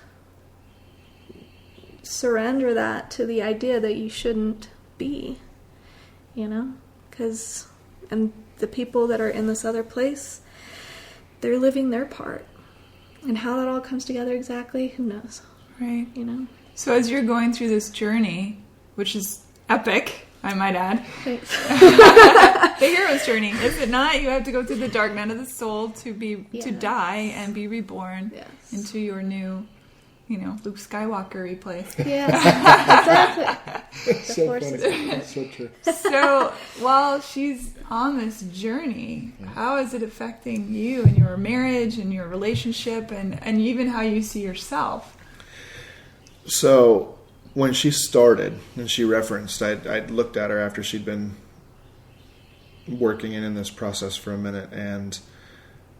surrender that to the idea that you shouldn't be, because, and the people that are in this other place, they're living their part. And how that all comes together exactly, who knows? Right. So as you're going through this journey, which is epic, I might add. Thanks. The hero's journey, is it not? You have to go through the dark night of the soul to die and be reborn into your new, Luke Skywalker-y place. Yeah, exactly. So funny. So true. So while she's on this journey, how is it affecting you and your marriage and your relationship and even how you see yourself? So when she started, and she referenced, I looked at her after she'd been working in this process for a minute, and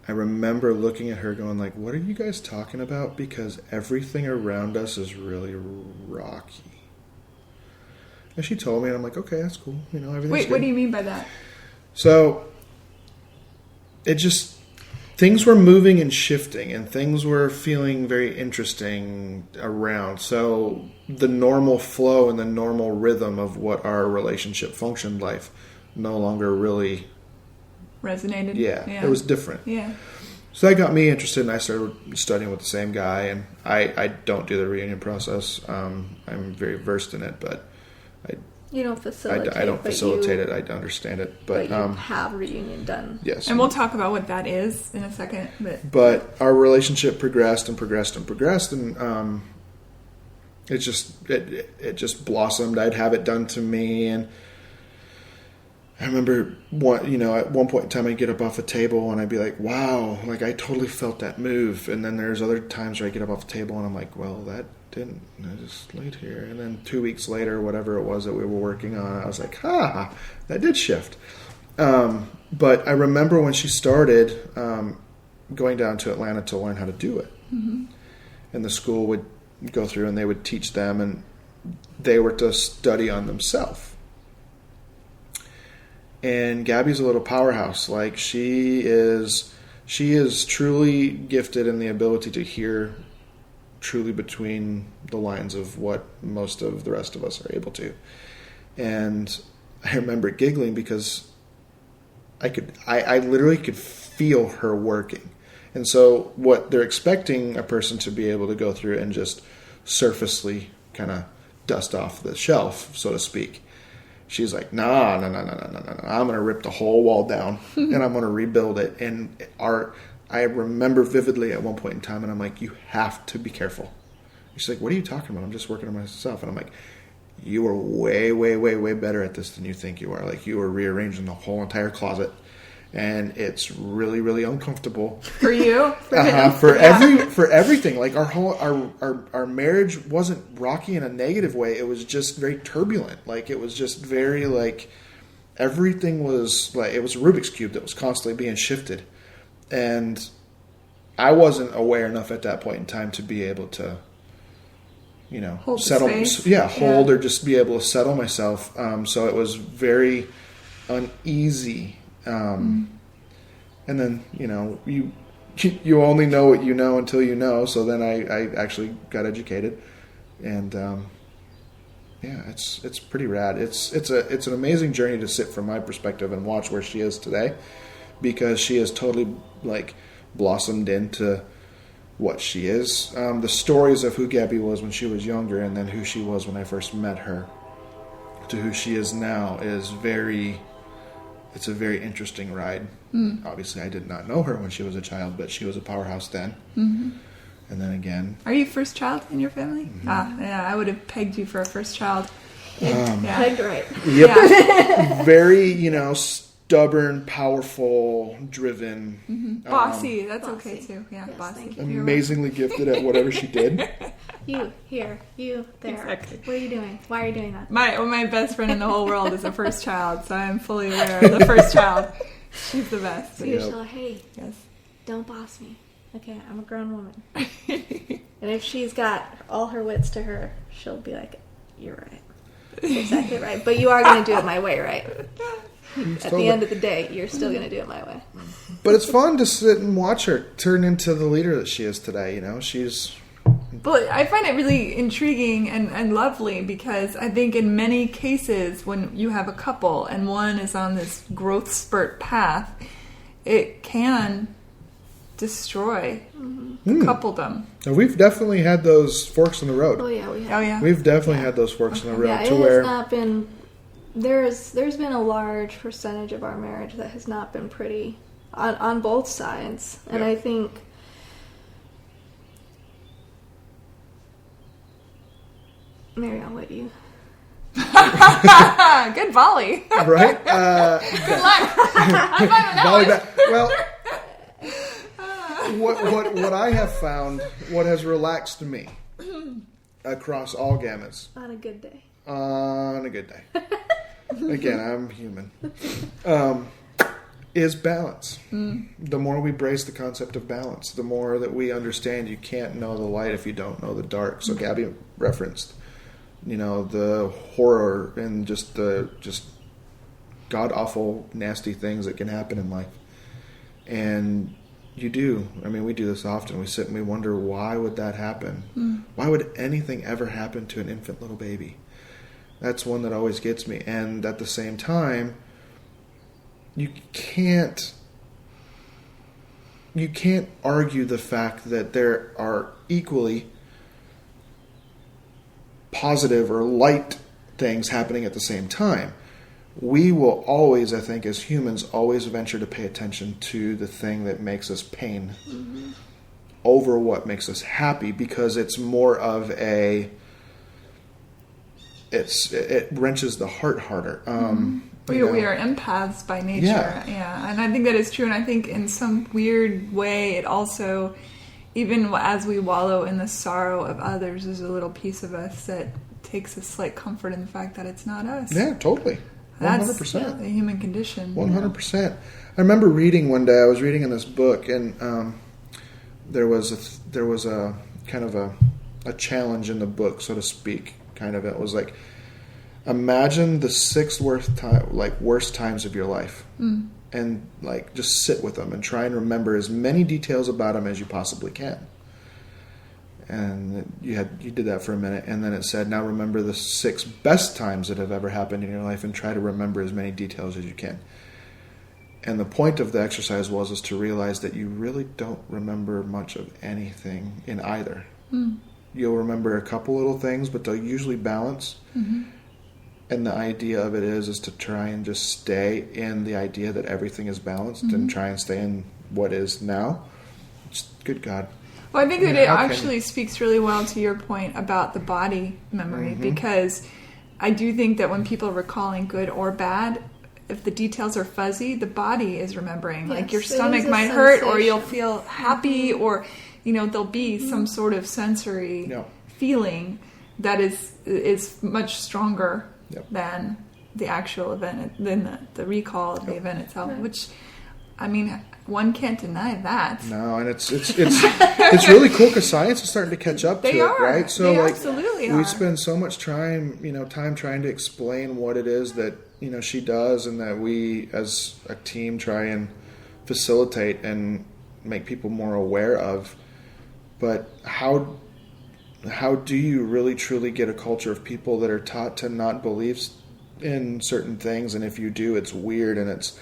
I remember looking at her going like, what are you guys talking about? Because everything around us is really rocky. And she told me, and I'm like, okay, that's cool. Everything's Wait, good. what do you mean by that? So it just, things were moving and shifting, and things were feeling very interesting around. So the normal flow and the normal rhythm of what our relationship functioned like no longer really resonated. Yeah, it was different. Yeah. So that got me interested, and I started studying with the same guy. And I don't do the reunion process. I'm very versed in it, but you don't facilitate. I don't facilitate it. I understand it, but you have reunion done. Yes, and we'll talk about what that is in a second. But our relationship progressed, and it just blossomed. I'd have it done to me, and I remember at one point in time I'd get up off a table and I'd be like, wow, like I totally felt that move. And then there's other times where I get up off the table and I'm like, well, that didn't. I just laid here. And then 2 weeks later, whatever it was that we were working on, I was like, that did shift. But I remember when she started going down to Atlanta to learn how to do it. Mm-hmm. And the school would go through and they would teach them, and they were to study on themselves. And Gabby's a little powerhouse. Like she is truly gifted in the ability to hear truly between the lines of what most of the rest of us are able to. And I remember giggling because I literally could feel her working. And so what they're expecting a person to be able to go through and just surfacely kind of dust off the shelf, so to speak. She's like, no. I'm going to rip the whole wall down and I'm going to rebuild it. And I remember vividly at one point in time, and I'm like, you have to be careful. She's like, what are you talking about? I'm just working on myself. And I'm like, you are way, way, way, way better at this than you think you are. Like you are rearranging the whole entire closet. And it's really, really uncomfortable for you, for everything. Like our marriage wasn't rocky in a negative way. It was just very turbulent. Like it was just very like everything was like it was a Rubik's cube that was constantly being shifted, and I wasn't aware enough at that point in time to be able to, hold settle, hold or just be able to settle myself. So it was very uneasy. And then, you only know what you know until you know. So then I actually got educated, and, it's pretty rad. It's an amazing journey to sit from my perspective and watch where she is today, because she has totally like blossomed into what she is. The stories of who Gabby was when she was younger, and then who she was when I first met her, to who she is now is it's a very interesting ride. Obviously, I did not know her when she was a child, but she was a powerhouse then. Mm-hmm. And then again... Are you first child in your family? Mm-hmm. I would have pegged you for a first child. Pegged right. Yep. Yeah. Very, stubborn, powerful, driven. Mm-hmm. Bossy. That's bossy. Okay, too. Yeah, yes, bossy. Amazingly gifted at whatever she did. You here, you there. Exactly. What are you doing? Why are you doing that? My best friend in the whole world is a first child, so I'm fully aware of the first child. She's the best. So you tell her, hey, yes, don't boss me. Okay, I'm a grown woman. And if she's got all her wits to her, she'll be like, you're right. That's exactly right. But you are going to do it my way, right? At the end of the day, you're still going to do it my way. But it's fun to sit and watch her turn into the leader that she is today. She's... But I find it really intriguing and lovely, because I think in many cases when you have a couple and one is on this growth spurt path, it can destroy coupledom. And we've definitely had those forks in the road. Oh yeah, we have. Oh yeah, we've definitely had those forks in the road. Yeah, it has not been. There's been a large percentage of our marriage that has not been pretty on both sides, and I think. Mary, I'll let you. Good volley. Right? Good luck. I'm fine with that Well, what I have found, what has relaxed me across all gamuts. On a good day. On a good day. Again, I'm human. Is balance. The more we brace the concept of balance, the more that we understand you can't know the light if you don't know the dark. So Gabby referenced, the horror and just god-awful, nasty things that can happen in life. And you do. I mean, we do this often. We sit and we wonder, why would that happen? Why would anything ever happen to an infant little baby? That's one that always gets me. And at the same time, you can't argue the fact that there are equally positive or light things happening at the same time. We will always, I think, as humans, always venture to pay attention to the thing that makes us pain over what makes us happy, because it's more of it wrenches the heart harder. We are empaths by nature. Yeah. And I think that is true. And I think in some weird way, it also, even as we wallow in the sorrow of others, there's a little piece of us that takes a slight comfort in the fact that it's not us. Yeah, totally. 100%. That's the human condition. 100%. I remember reading one day, I was reading in this book, and there was a kind of a challenge in the book, so to speak. Kind of, it was like, imagine the 6 worst times of your life, and like just sit with them and try and remember as many details about them as you possibly can. And you did that for a minute, and then it said, now remember the 6 best times that have ever happened in your life, and try to remember as many details as you can. And the point of the exercise was to realize that you really don't remember much of anything in either. You'll remember a couple little things, but they'll usually balance. And the idea of it is to try and just stay in the idea that everything is balanced, and try and stay in what is now. Just, good God. Well, I think that it actually speaks really well to your point about the body memory, because I do think that when people are recalling good or bad, if the details are fuzzy, the body is remembering. Like your stomach might hurt, or you'll feel happy, or there'll be some sort of sensory feeling that is much stronger than the actual event, than the recall of the event itself. Which, I mean, one can't deny that. No, and it's really cool because science is starting to catch up to it, right? So they absolutely are. We spend so much time trying to explain what it is that she does, and that we as a team try and facilitate and make people more aware of. But how do you really truly get a culture of people that are taught to not believe in certain things, and if you do, it's weird, and it's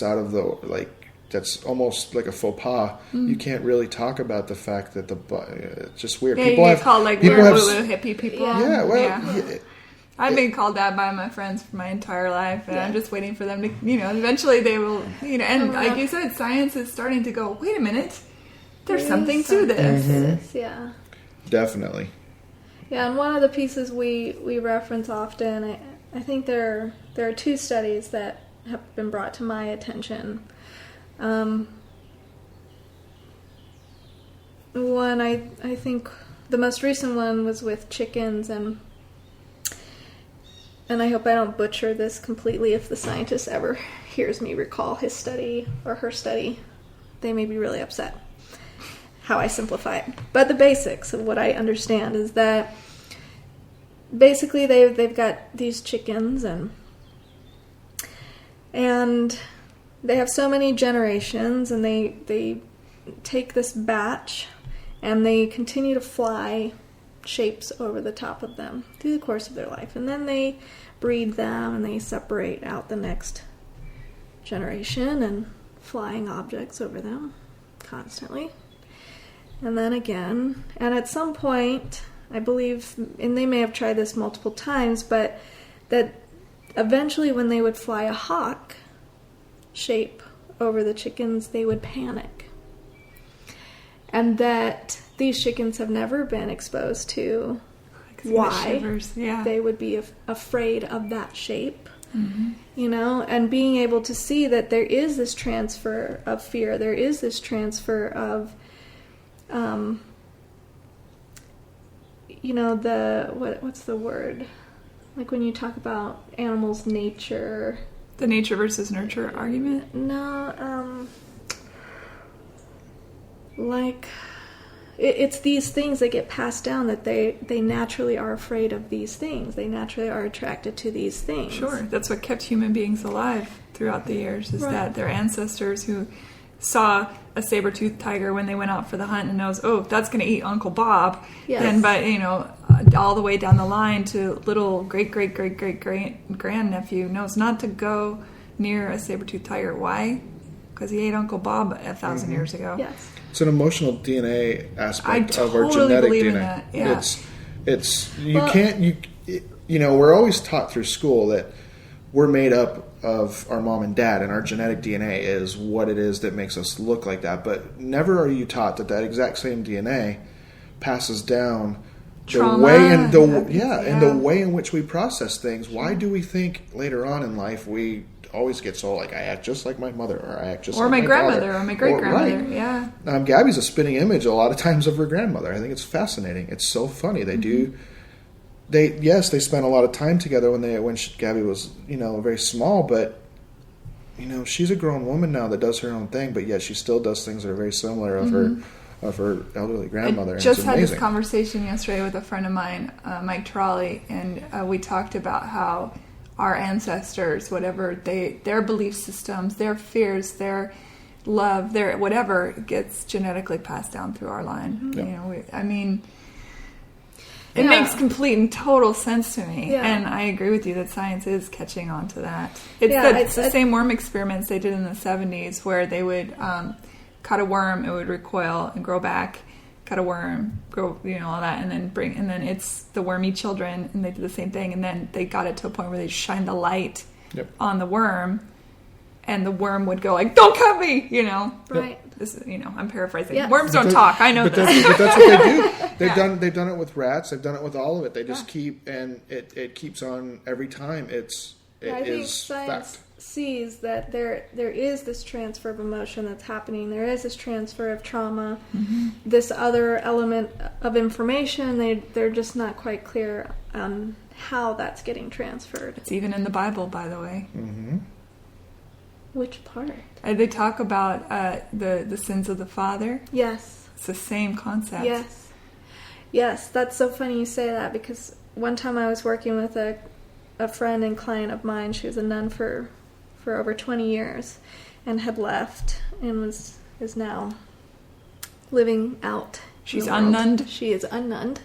out of the that's almost like a faux pas. You can't really talk about the fact that it's just weird. Yeah, people you get called like we're woo-woo hippie people. Yeah, I've been called that by my friends for my entire life, and I'm just waiting for them to, eventually they will, and like you said, science is starting to go, wait a minute, there's something to this. Yeah. Definitely. Yeah, and one of the pieces we reference often, I think there are 2 studies that have been brought to my attention. One, I think the most recent one was with chickens, and I hope I don't butcher this completely. If the scientist ever hears me recall his study or her study, they may be really upset how I simplify it. But the basics of what I understand is that basically they've got these chickens, and they have so many generations, and they take this batch and they continue to fly shapes over the top of them through the course of their life. And then they breed them, and they separate out the next generation and flying objects over them constantly. And then again, and at some point, I believe, and they may have tried this multiple times, but that eventually when they would fly a hawk shape over the chickens, they would panic. And that these chickens have never been exposed to why they would be afraid of that shape. And being able to see that there is this transfer of fear, there is this transfer of what's the word? Like when you talk about animals' nature. The nature versus nurture argument? No, it's these things that get passed down, that they naturally are afraid of these things. They naturally are attracted to these things. Sure, that's what kept human beings alive throughout the years, is that their ancestors who saw a saber-toothed tiger when they went out for the hunt and knows, oh, that's going to eat Uncle Bob. Yes. And all the way down the line to little great-great-great-great-grandnephew knows not to go near a saber-toothed tiger. Why? Because he ate Uncle Bob 1,000 years ago. Yes. It's an emotional DNA aspect of our totally genetic believe DNA. in that. Yeah. We're always taught through school that we're made up of our mom and dad, and our genetic DNA is what it is that makes us look like that. But never are you taught that exact same DNA passes down trauma, the way and the way in which we process things. Why do we think later on in life we always get so like, I act just like my mother, or I act just like my grandmother, father, or my great grandmother? Right. Yeah. Gabby's a spitting image a lot of times of her grandmother. I think it's fascinating. It's so funny. They do. They spent a lot of time together when Gabby was very small, but she's a grown woman now that does her own thing, but yet she still does things that are very similar of her elderly grandmother. I just had this conversation yesterday with a friend of mine, Mike Trolley, and we talked about how our ancestors, whatever their belief systems, their fears, their love, their whatever gets genetically passed down through our line. Yeah. It makes complete and total sense to me, yeah. and I agree with you that science is catching on to that. It's the same worm experiments they did in the 70s where they would cut a worm, it would recoil and grow back, cut a worm, grow, all that, and then it's the wormy children, and they did the same thing, and then they got it to a point where they shined the light on the worm, and the worm would go like, "Don't cut me," Right. This is, I'm paraphrasing. Yes. Worms don't talk. I know that. But that's what they do. They've done it with rats. They've done it with all of it. They just keep, and it keeps on every time. I think science fact. sees that there is this transfer of emotion that's happening. There is this transfer of trauma. Mm-hmm. This other element of information, they're just not quite clear on how that's getting transferred. It's even in the Bible, by the way. Mm-hmm. Which part? They talk about the sins of the father. Yes. It's the same concept. Yes. Yes, that's so funny you say that, because one time I was working with a friend and client of mine. She was a nun for over 20 years and had left and is now living out. She's unnunned. She is unnunned.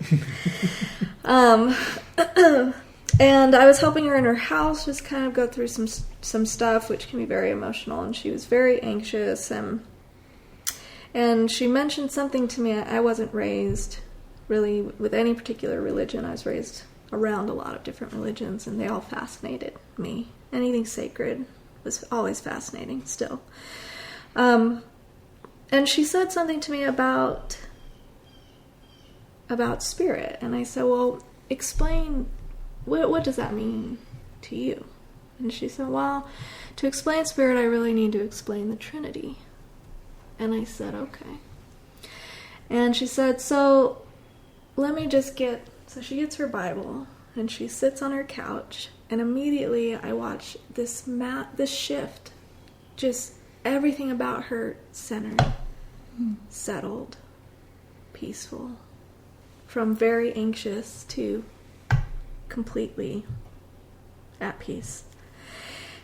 And I was helping her in her house, just kind of go through some stuff, which can be very emotional, and she was very anxious, and she mentioned something to me. I wasn't raised really with any particular religion. I was raised around a lot of different religions, and they all fascinated me. Anything sacred was always fascinating still. And she said something to me about spirit, and I said, well, explain, what does that mean to you? And she said, well, to explain spirit, I really need to explain the Trinity. And I said, okay. And she said, so let me just so she gets her Bible, and she sits on her couch, and immediately I watch this shift, just everything about her centered, settled, peaceful, from very anxious to completely at peace.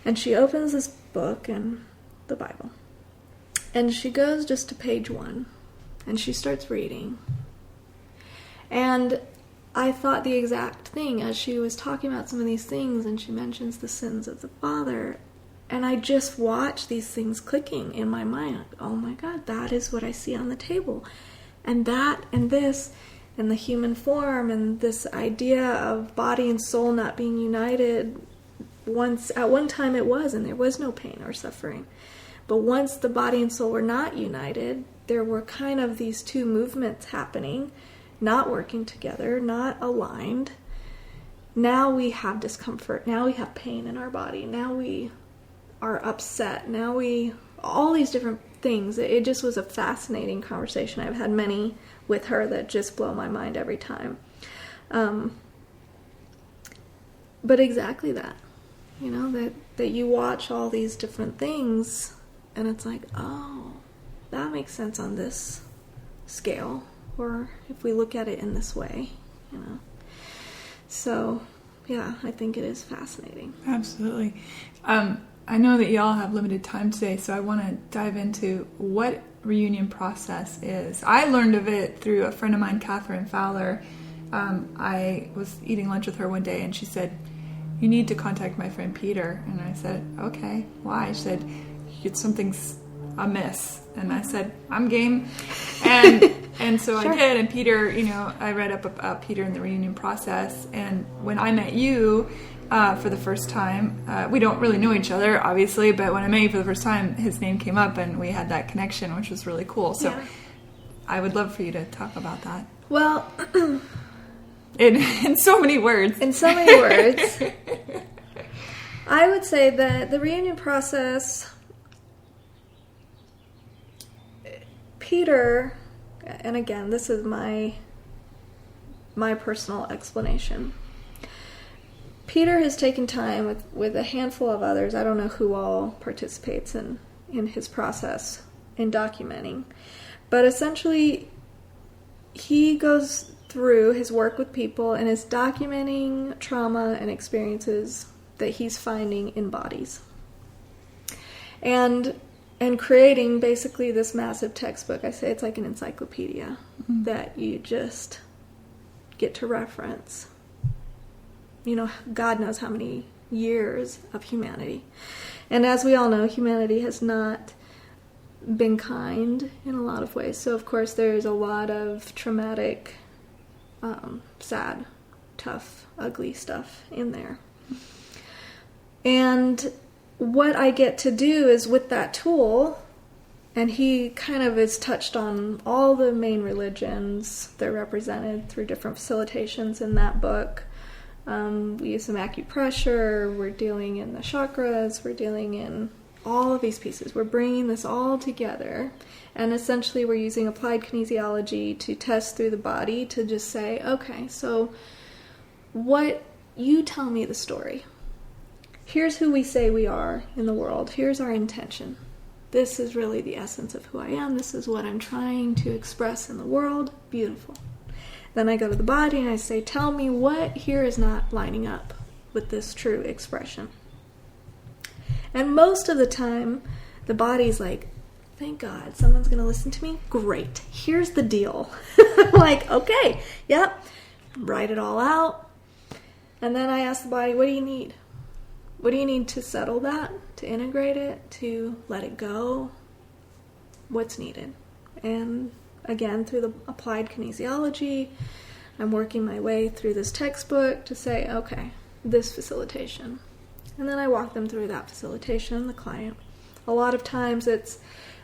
And she opens this book and the Bible, and she goes just to page 1, and she starts reading. And I thought the exact thing as she was talking about some of these things, and she mentions the sins of the father, and I just watched these things clicking in my mind. Like, oh my God, that is what I see on the table, and that and this, and the human form, and this idea of body and soul not being united. At one time it was, and there was no pain or suffering. But once the body and soul were not united, there were kind of these two movements happening, not working together, not aligned. Now we have discomfort. Now we have pain in our body. Now we are upset. All these different things. It just was a fascinating conversation. I've had many with her that just blow my mind every time. But exactly that. That you watch all these different things, and it's like, oh, that makes sense on this scale, or if we look at it in this way, So, yeah, I think it is fascinating. Absolutely. I know that y'all have limited time today, so I want to dive into what ReUnion process is. I learned of it through a friend of mine, Catherine Fowler. I was eating lunch with her one day, and she said, you need to contact my friend Peter. And I said, okay, why? She said, something's amiss. And I said, I'm game. And so sure. I did. And Peter, I read up about Peter in the ReUnion process. And when I met you for the first time, we don't really know each other, obviously, but when I met you for the first time, his name came up and we had that connection, which was really cool. So I would love for you to talk about that. Well, in so many words. In so many words. I would say that the ReUnion process, Peter, and again, this is my personal explanation. Peter has taken time with a handful of others. I don't know who all participates in his process in documenting. But essentially, he goes through his work with people and is documenting trauma and experiences that he's finding in bodies. And creating basically this massive textbook. I say it's like an encyclopedia that you just get to reference. God knows how many years of humanity. And as we all know, humanity has not been kind in a lot of ways. So, of course, there's a lot of traumatic, sad, tough, ugly stuff in there. And what I get to do is with that tool, and he kind of is touched on all the main religions. They're represented through different facilitations in that book. We use some acupressure, we're dealing in the chakras, we're dealing in all of these pieces. We're bringing this all together, and essentially we're using applied kinesiology to test through the body to just say, okay, so what you tell me the story. Here's who we say we are in the world. Here's our intention. This is really the essence of who I am. This is what I'm trying to express in the world. Beautiful. Then I go to the body and I say, tell me what here is not lining up with this true expression. And most of the time, the body's like, thank God, someone's going to listen to me? Great. Here's the deal. Like, okay, yep, write it all out. And then I ask the body, what do you need? What do you need to settle that, to integrate it, to let it go? What's needed? And again, through the applied kinesiology, I'm working my way through this textbook to say, okay, this facilitation. And then I walk them through that facilitation, the client. A lot of times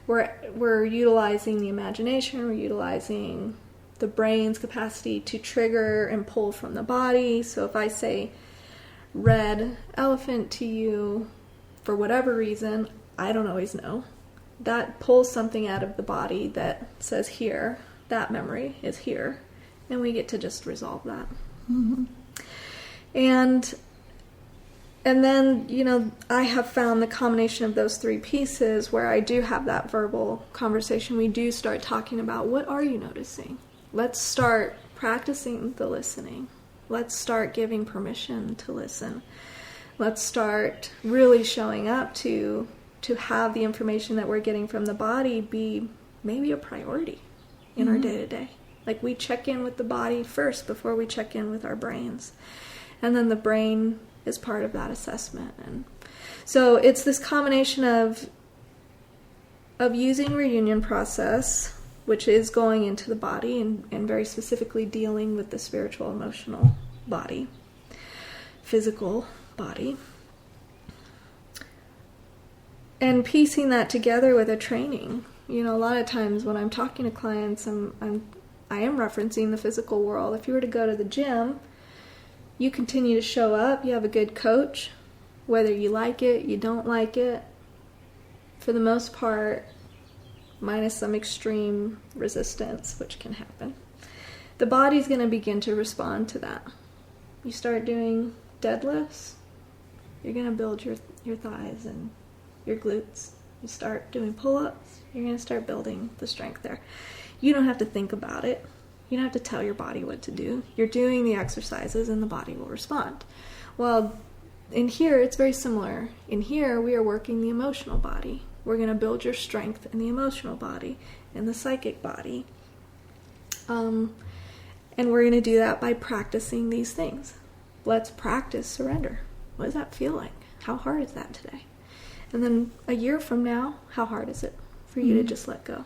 we're utilizing the imagination, we're utilizing the brain's capacity to trigger and pull from the body. So if I say red elephant to you, for whatever reason, I don't always know, that pulls something out of the body that says here, that memory is here, and we get to just resolve that. Mm-hmm. And then, I have found the combination of those three pieces where I do have that verbal conversation. We do start talking about, what are you noticing? Let's start practicing the listening. Let's start giving permission to listen. Let's start really showing up to have the information that we're getting from the body be maybe a priority in our day-to-day. Like, we check in with the body first before we check in with our brains. And then the brain is part of that assessment. And so it's this combination of using ReUnion process, which is going into the body and very specifically dealing with the spiritual, emotional body, physical body, and piecing that together with a training. A lot of times when I'm talking to clients, I am referencing the physical world. If you were to go to the gym, you continue to show up, you have a good coach, whether you like it, you don't like it, for the most part, minus some extreme resistance, which can happen, the body's going to begin to respond to that. You start doing deadlifts, you're going to build your thighs and your glutes. You start doing pull-ups, you're going to start building the strength there. You don't have to think about it. You don't have to tell your body what to do. You're doing the exercises and the body will respond. Well, in here, it's very similar. In here, we are working the emotional body. We're going to build your strength in the emotional body and the psychic body. And we're going to do that by practicing these things. Let's practice surrender. What does that feel like? How hard is that today? And then a year from now, how hard is it for you to just let go?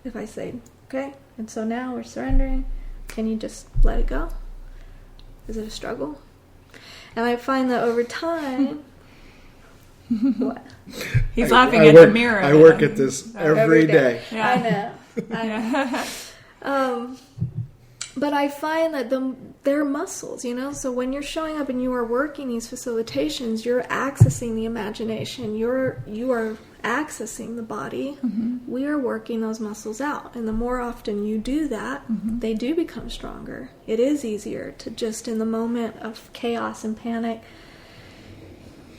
If I say, okay, and so now we're surrendering, can you just let it go? Is it a struggle? And I find that over time... What? He's laughing at the mirror. I work at this every day. Yeah. I know. But I find that they're muscles, so when you're showing up and you are working these facilitations, you're accessing the imagination, you are accessing the body. We are working those muscles out, and the more often you do that, they do become stronger. It is easier to just, in the moment of chaos and panic,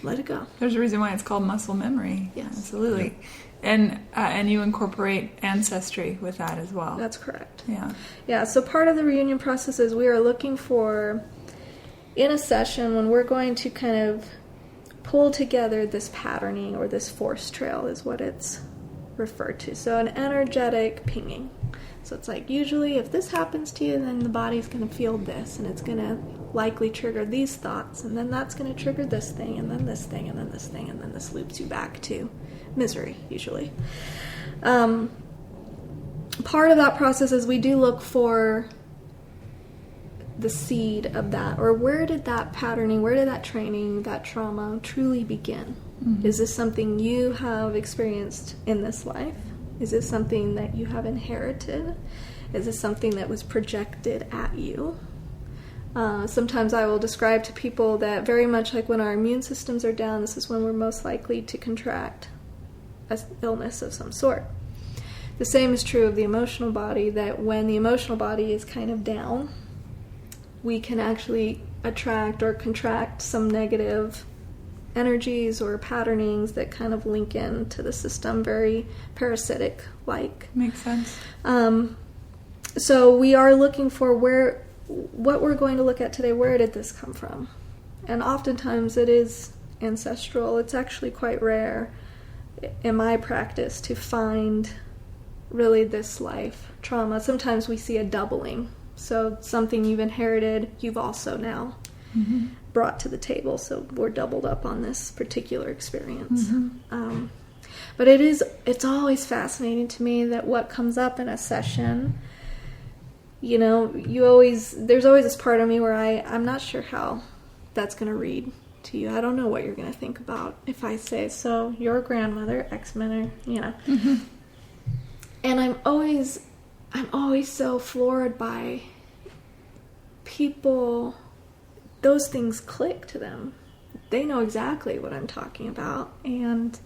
let it go. There's a reason why it's called muscle memory. Yes. Absolutely. And you incorporate ancestry with that as well. That's correct. Yeah. So part of the reunion process is we are looking for, in a session, when we're going to kind of pull together this patterning, or this force trail is what it's referred to. So an energetic pinging. So it's like, usually if this happens to you, then the body's going to feel this, and it's going to likely trigger these thoughts, and then that's going to trigger this thing, and then this thing, and then this thing, and then this loops you back to misery, usually. Part of that process is we do look for the seed of that, or where did that patterning, where did that training, that trauma truly begin? Is this something you have experienced in this life? Is this something that you have inherited? Is this something that was projected at you? Sometimes I will describe to people that very much like when our immune systems are down, this is when we're most likely to contract an illness of some sort. The same is true of the emotional body, that when the emotional body is kind of down, we can actually attract or contract some negative energies or patternings that kind of link into the system, very parasitic-like. Makes sense. So we are looking for what we're going to look at today, where did this come from? And oftentimes it is ancestral. It's actually quite rare in my practice to find really this life trauma. Sometimes we see a doubling. So something you've inherited, you've also now brought to the table. So we're doubled up on this particular experience. But it's always fascinating to me that what comes up in a session, there's always this part of me where I'm not sure how that's going to read to you. I don't know what you're going to think about if I say, so your grandmother, X-Men, And I'm always so floored by people, those things click to them. They know exactly what I'm talking about. And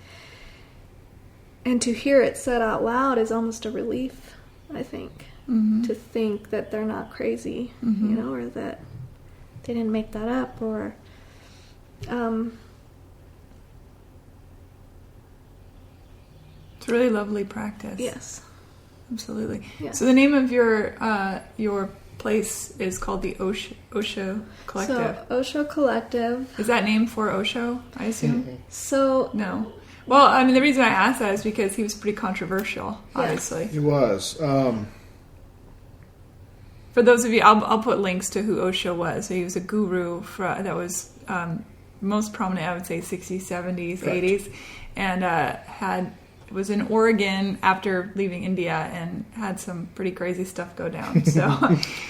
to hear it said out loud is almost a relief, I think. To think that they're not crazy, or that they didn't make that up, or it's a really lovely practice. Yes, absolutely. Yeah. So the name of your place is called the Osho Collective. So Osho Collective. Is that name for Osho, I assume? So no. Well, I mean, the reason I asked that is because he was pretty controversial, obviously. He was. For those of you, I'll put links to who Osho was. So he was a guru that was most prominent, I would say, 60s, 70s, Correct. 80s, and was in Oregon after leaving India and had some pretty crazy stuff go down. So,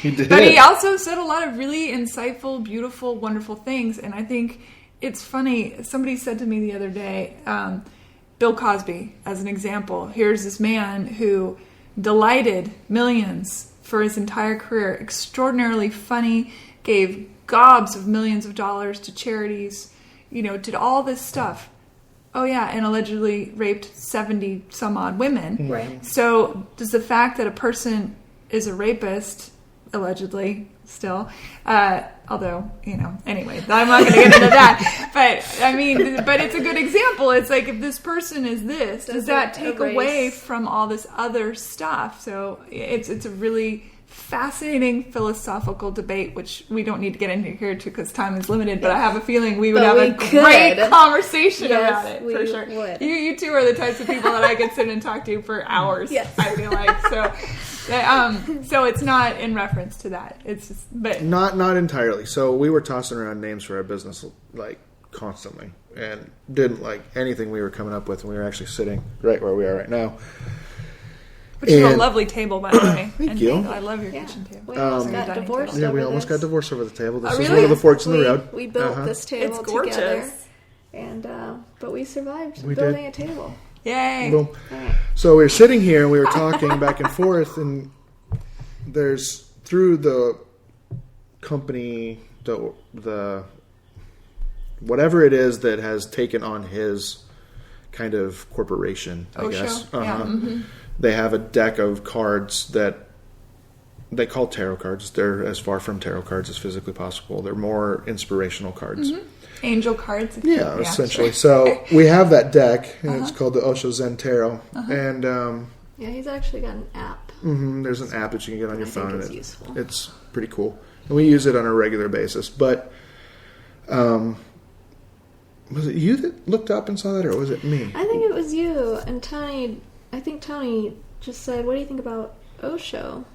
He did. But he also said a lot of really insightful, beautiful, wonderful things. And I think it's funny. Somebody said to me the other day, Bill Cosby, as an example. Here's this man who delighted millions for his entire career, extraordinarily funny, gave gobs of millions of dollars to charities, did all this stuff. Oh yeah, and allegedly raped 70 some odd women. Right. So does the fact that a person is a rapist, allegedly, still, although, anyway, I'm not going to get into that. But it's a good example. It's like, if this person is this, does that take away from all this other stuff? So it's a really fascinating philosophical debate, which we don't need to get into here because time is limited, but I have a feeling we would have a great conversation about it, for sure. Would. You two are the types of people that I could sit and talk to for hours, Yes. I feel like. So it's not in reference to that. It's just, but Not entirely. So we were tossing around names for our business like constantly and didn't like anything we were coming up with, and we were actually sitting right where we are right now. Which is a lovely table, by the way. Thank you. I love your kitchen table. We almost got divorced. Yeah, we almost got divorced over the table. This is really? one of the forks in the road. We built this table It's gorgeous. together, and but we survived building a table. Yay! Boom. So we were sitting here and we were talking back and forth, and there's through the company, the whatever it is that has taken on his kind of corporation, I Osho? guess. Yeah. They have a deck of cards that they call tarot cards. They're as far from tarot cards as physically possible. They're more inspirational cards. Angel cards. Yeah, essentially. So we have that deck, and it's called the Osho Zen Tarot. And yeah, he's actually got an app. there's an app that you can get on your phone. It's useful. It's pretty cool. And we use it on a regular basis. But was it you that looked up and saw that, or was it me? I think it was you. And Tony, I think Tony just said, what do you think about Osho?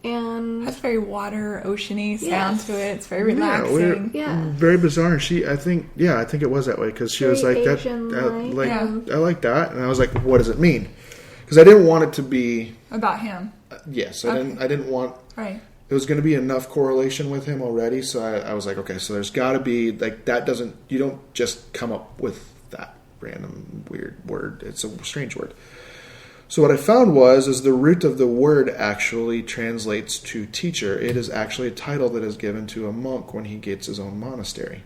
And has very water, oceany sound to it. It's very relaxing. Yeah, very bizarre. I think it was that way because she was like that. I like that, and I was like, what does it mean? Because I didn't want it to be about him. Yes, I didn't want. Right. There was going to be enough correlation with him already, so I was like, okay, so there's got to be like that. You don't just come up with that random weird word. It's a strange word. So what I found is the root of the word actually translates to teacher. It is actually a title that is given to a monk when he gets his own monastery.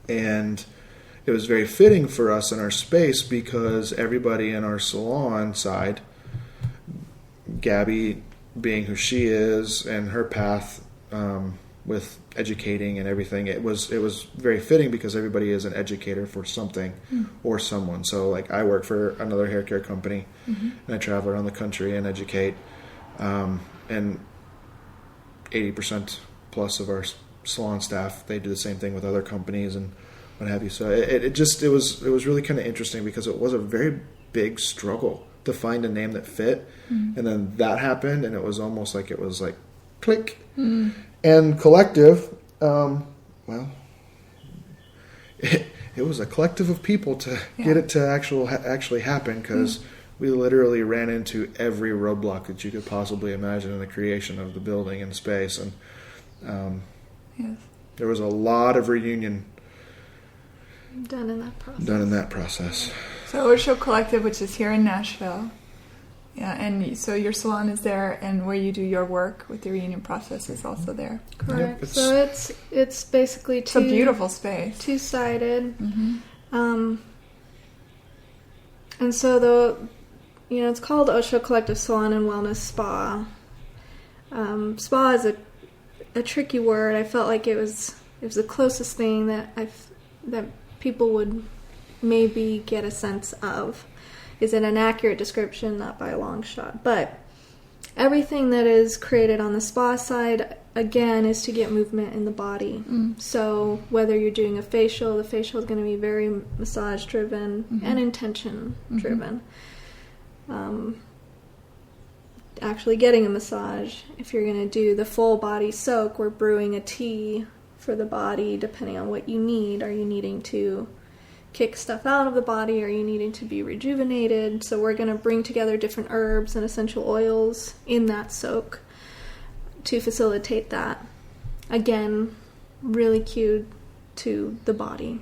And it was very fitting for us in our space because everybody in our salon side, Gabby being who she is and her path with educating and everything, it was very fitting because everybody is an educator for something or someone. So like I work for another hair care company and I travel around the country and educate, and 80% plus of our salon staff, they do the same thing with other companies and what have you. So it was really kind of interesting because it was a very big struggle to find a name that fit, and then that happened, and it was almost like it was like click. And collective, it was a collective of people to get it to actually happen because we literally ran into every roadblock that you could possibly imagine in the creation of the building and space, and there was a lot of reunion done in that process. So Osho Collective, which is here in Nashville. Yeah, and so your salon is there, and where you do your work with the reunion process is also there. Correct. Yep, so it's basically it's a beautiful space, two-sided, and so it's called Osho Collective Salon and Wellness Spa. Spa is a tricky word. I felt like it was the closest thing that people would maybe get a sense of. Is it an accurate description? Not by a long shot. But everything that is created on the spa side, again, is to get movement in the body. So whether you're doing a facial, the facial is going to be very massage-driven and intention-driven. Actually getting a massage, if you're going to do the full body soak, we're brewing a tea for the body, depending on what you need. Are you needing to kick stuff out of the body? Are you needing to be rejuvenated? So we're going to bring together different herbs and essential oils in that soak to facilitate that. Again, really cued to the body.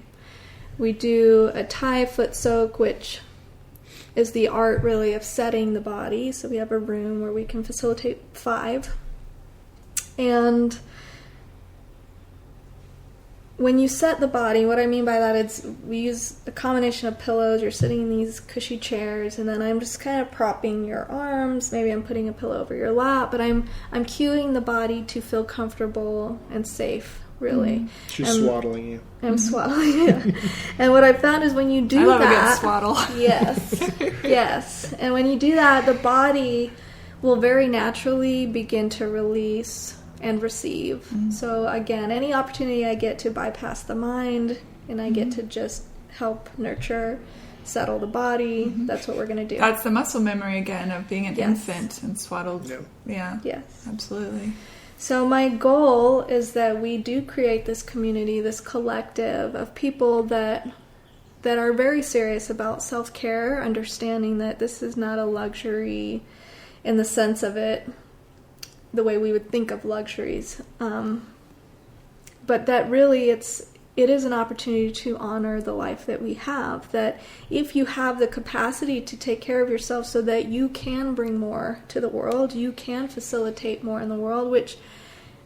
We do a Thai foot soak, which is the art really of setting the body. So we have a room where we can facilitate 5. And when you set the body, what I mean by that is we use a combination of pillows. You're sitting in these cushy chairs, and then I'm just kind of propping your arms. Maybe I'm putting a pillow over your lap, but I'm cueing the body to feel comfortable and safe, really. She's swaddling you. I'm swaddling you. And what I found is when you do I love that... a good swaddle. Yes. And when you do that, the body will very naturally begin to release and receive. So again, any opportunity I get to bypass the mind and I get to just help nurture, settle the body, that's what we're going to do. That's the muscle memory again of being an infant and swaddled. Yeah. Yes. Absolutely. So my goal is that we do create this community, this collective of people that are very serious about self-care, understanding that this is not a luxury in the sense of it, the way we would think of luxuries. But that really it is an opportunity to honor the life that we have. That if you have the capacity to take care of yourself so that you can bring more to the world, you can facilitate more in the world, which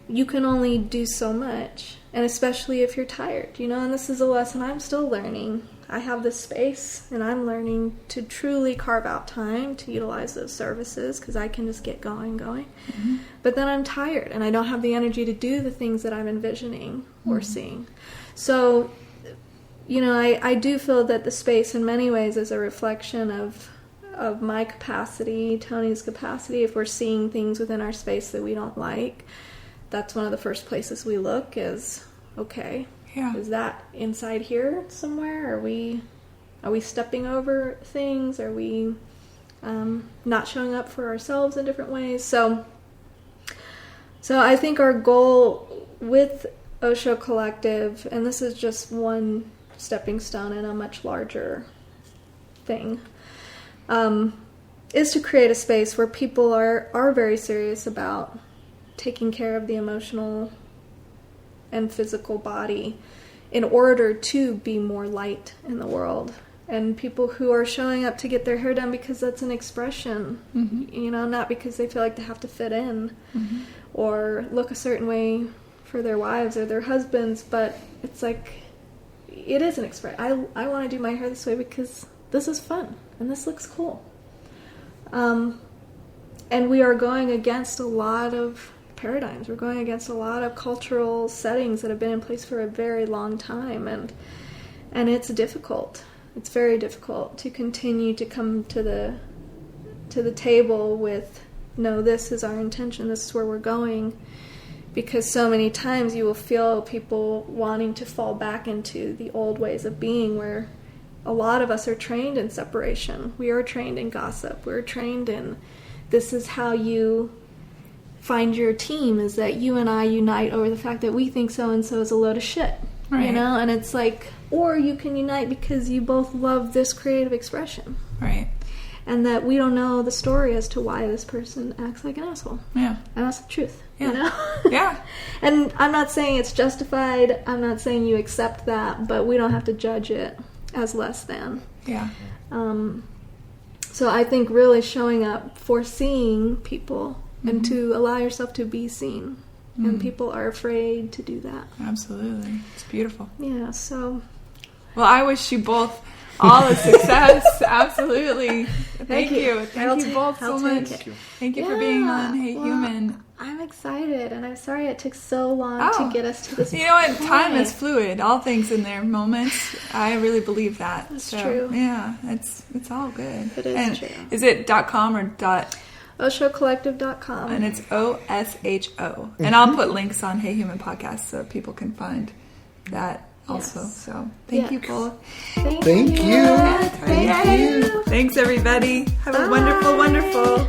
you can only do so much. And especially if you're tired, and this is a lesson I'm still learning. I have this space and I'm learning to truly carve out time to utilize those services because I can just get going. Mm-hmm. But then I'm tired and I don't have the energy to do the things that I'm envisioning or seeing. So, I do feel that the space in many ways is a reflection of my capacity, Tony's capacity. If we're seeing things within our space that we don't like, that's one of the first places we look is, okay, is that inside here somewhere? Are we stepping over things? Are we not showing up for ourselves in different ways? So I think our goal with Osho Collective, and this is just one stepping stone in a much larger thing, is to create a space where people are very serious about taking care of the emotional and physical body in order to be more light in the world. And people who are showing up to get their hair done because that's an expression, not because they feel like they have to fit in or look a certain way for their wives or their husbands, but it's like, it is an expression. I want to do my hair this way because this is fun and this looks cool. And we are going against a lot of paradigms. We're going against a lot of cultural settings that have been in place for a very long time, and it's difficult. It's very difficult to continue to come to the table with, no, this is our intention, this is where we're going, because so many times you will feel people wanting to fall back into the old ways of being, where a lot of us are trained in separation. We are trained in gossip. We're trained in, this is how you find your team, is that you and I unite over the fact that we think so-and-so is a load of shit, right. And it's like, or you can unite because you both love this creative expression. Right. And that we don't know the story as to why this person acts like an asshole. Yeah. And that's the truth, Yeah. Yeah. And I'm not saying it's justified, I'm not saying you accept that, but we don't have to judge it as less than. Yeah. So I think really showing up for seeing people and to allow yourself to be seen. And people are afraid to do that. Absolutely. It's beautiful. Yeah, so. Well, I wish you both all the success. Absolutely. Thank you. Thank you both so much. Thank you for being on Hey Human. I'm excited, and I'm sorry it took so long to get us to this point. You know what? Time is fluid. All things in their moments. I really believe that. That's true. Yeah, it's all good. It is true. Is it .com or OshoCollective.com. And it's OSHO. And I'll put links on Hey Human Podcast so people can find that also. Yes. So thank you both. Thank you. Thank you. Thanks, everybody. Have a wonderful, wonderful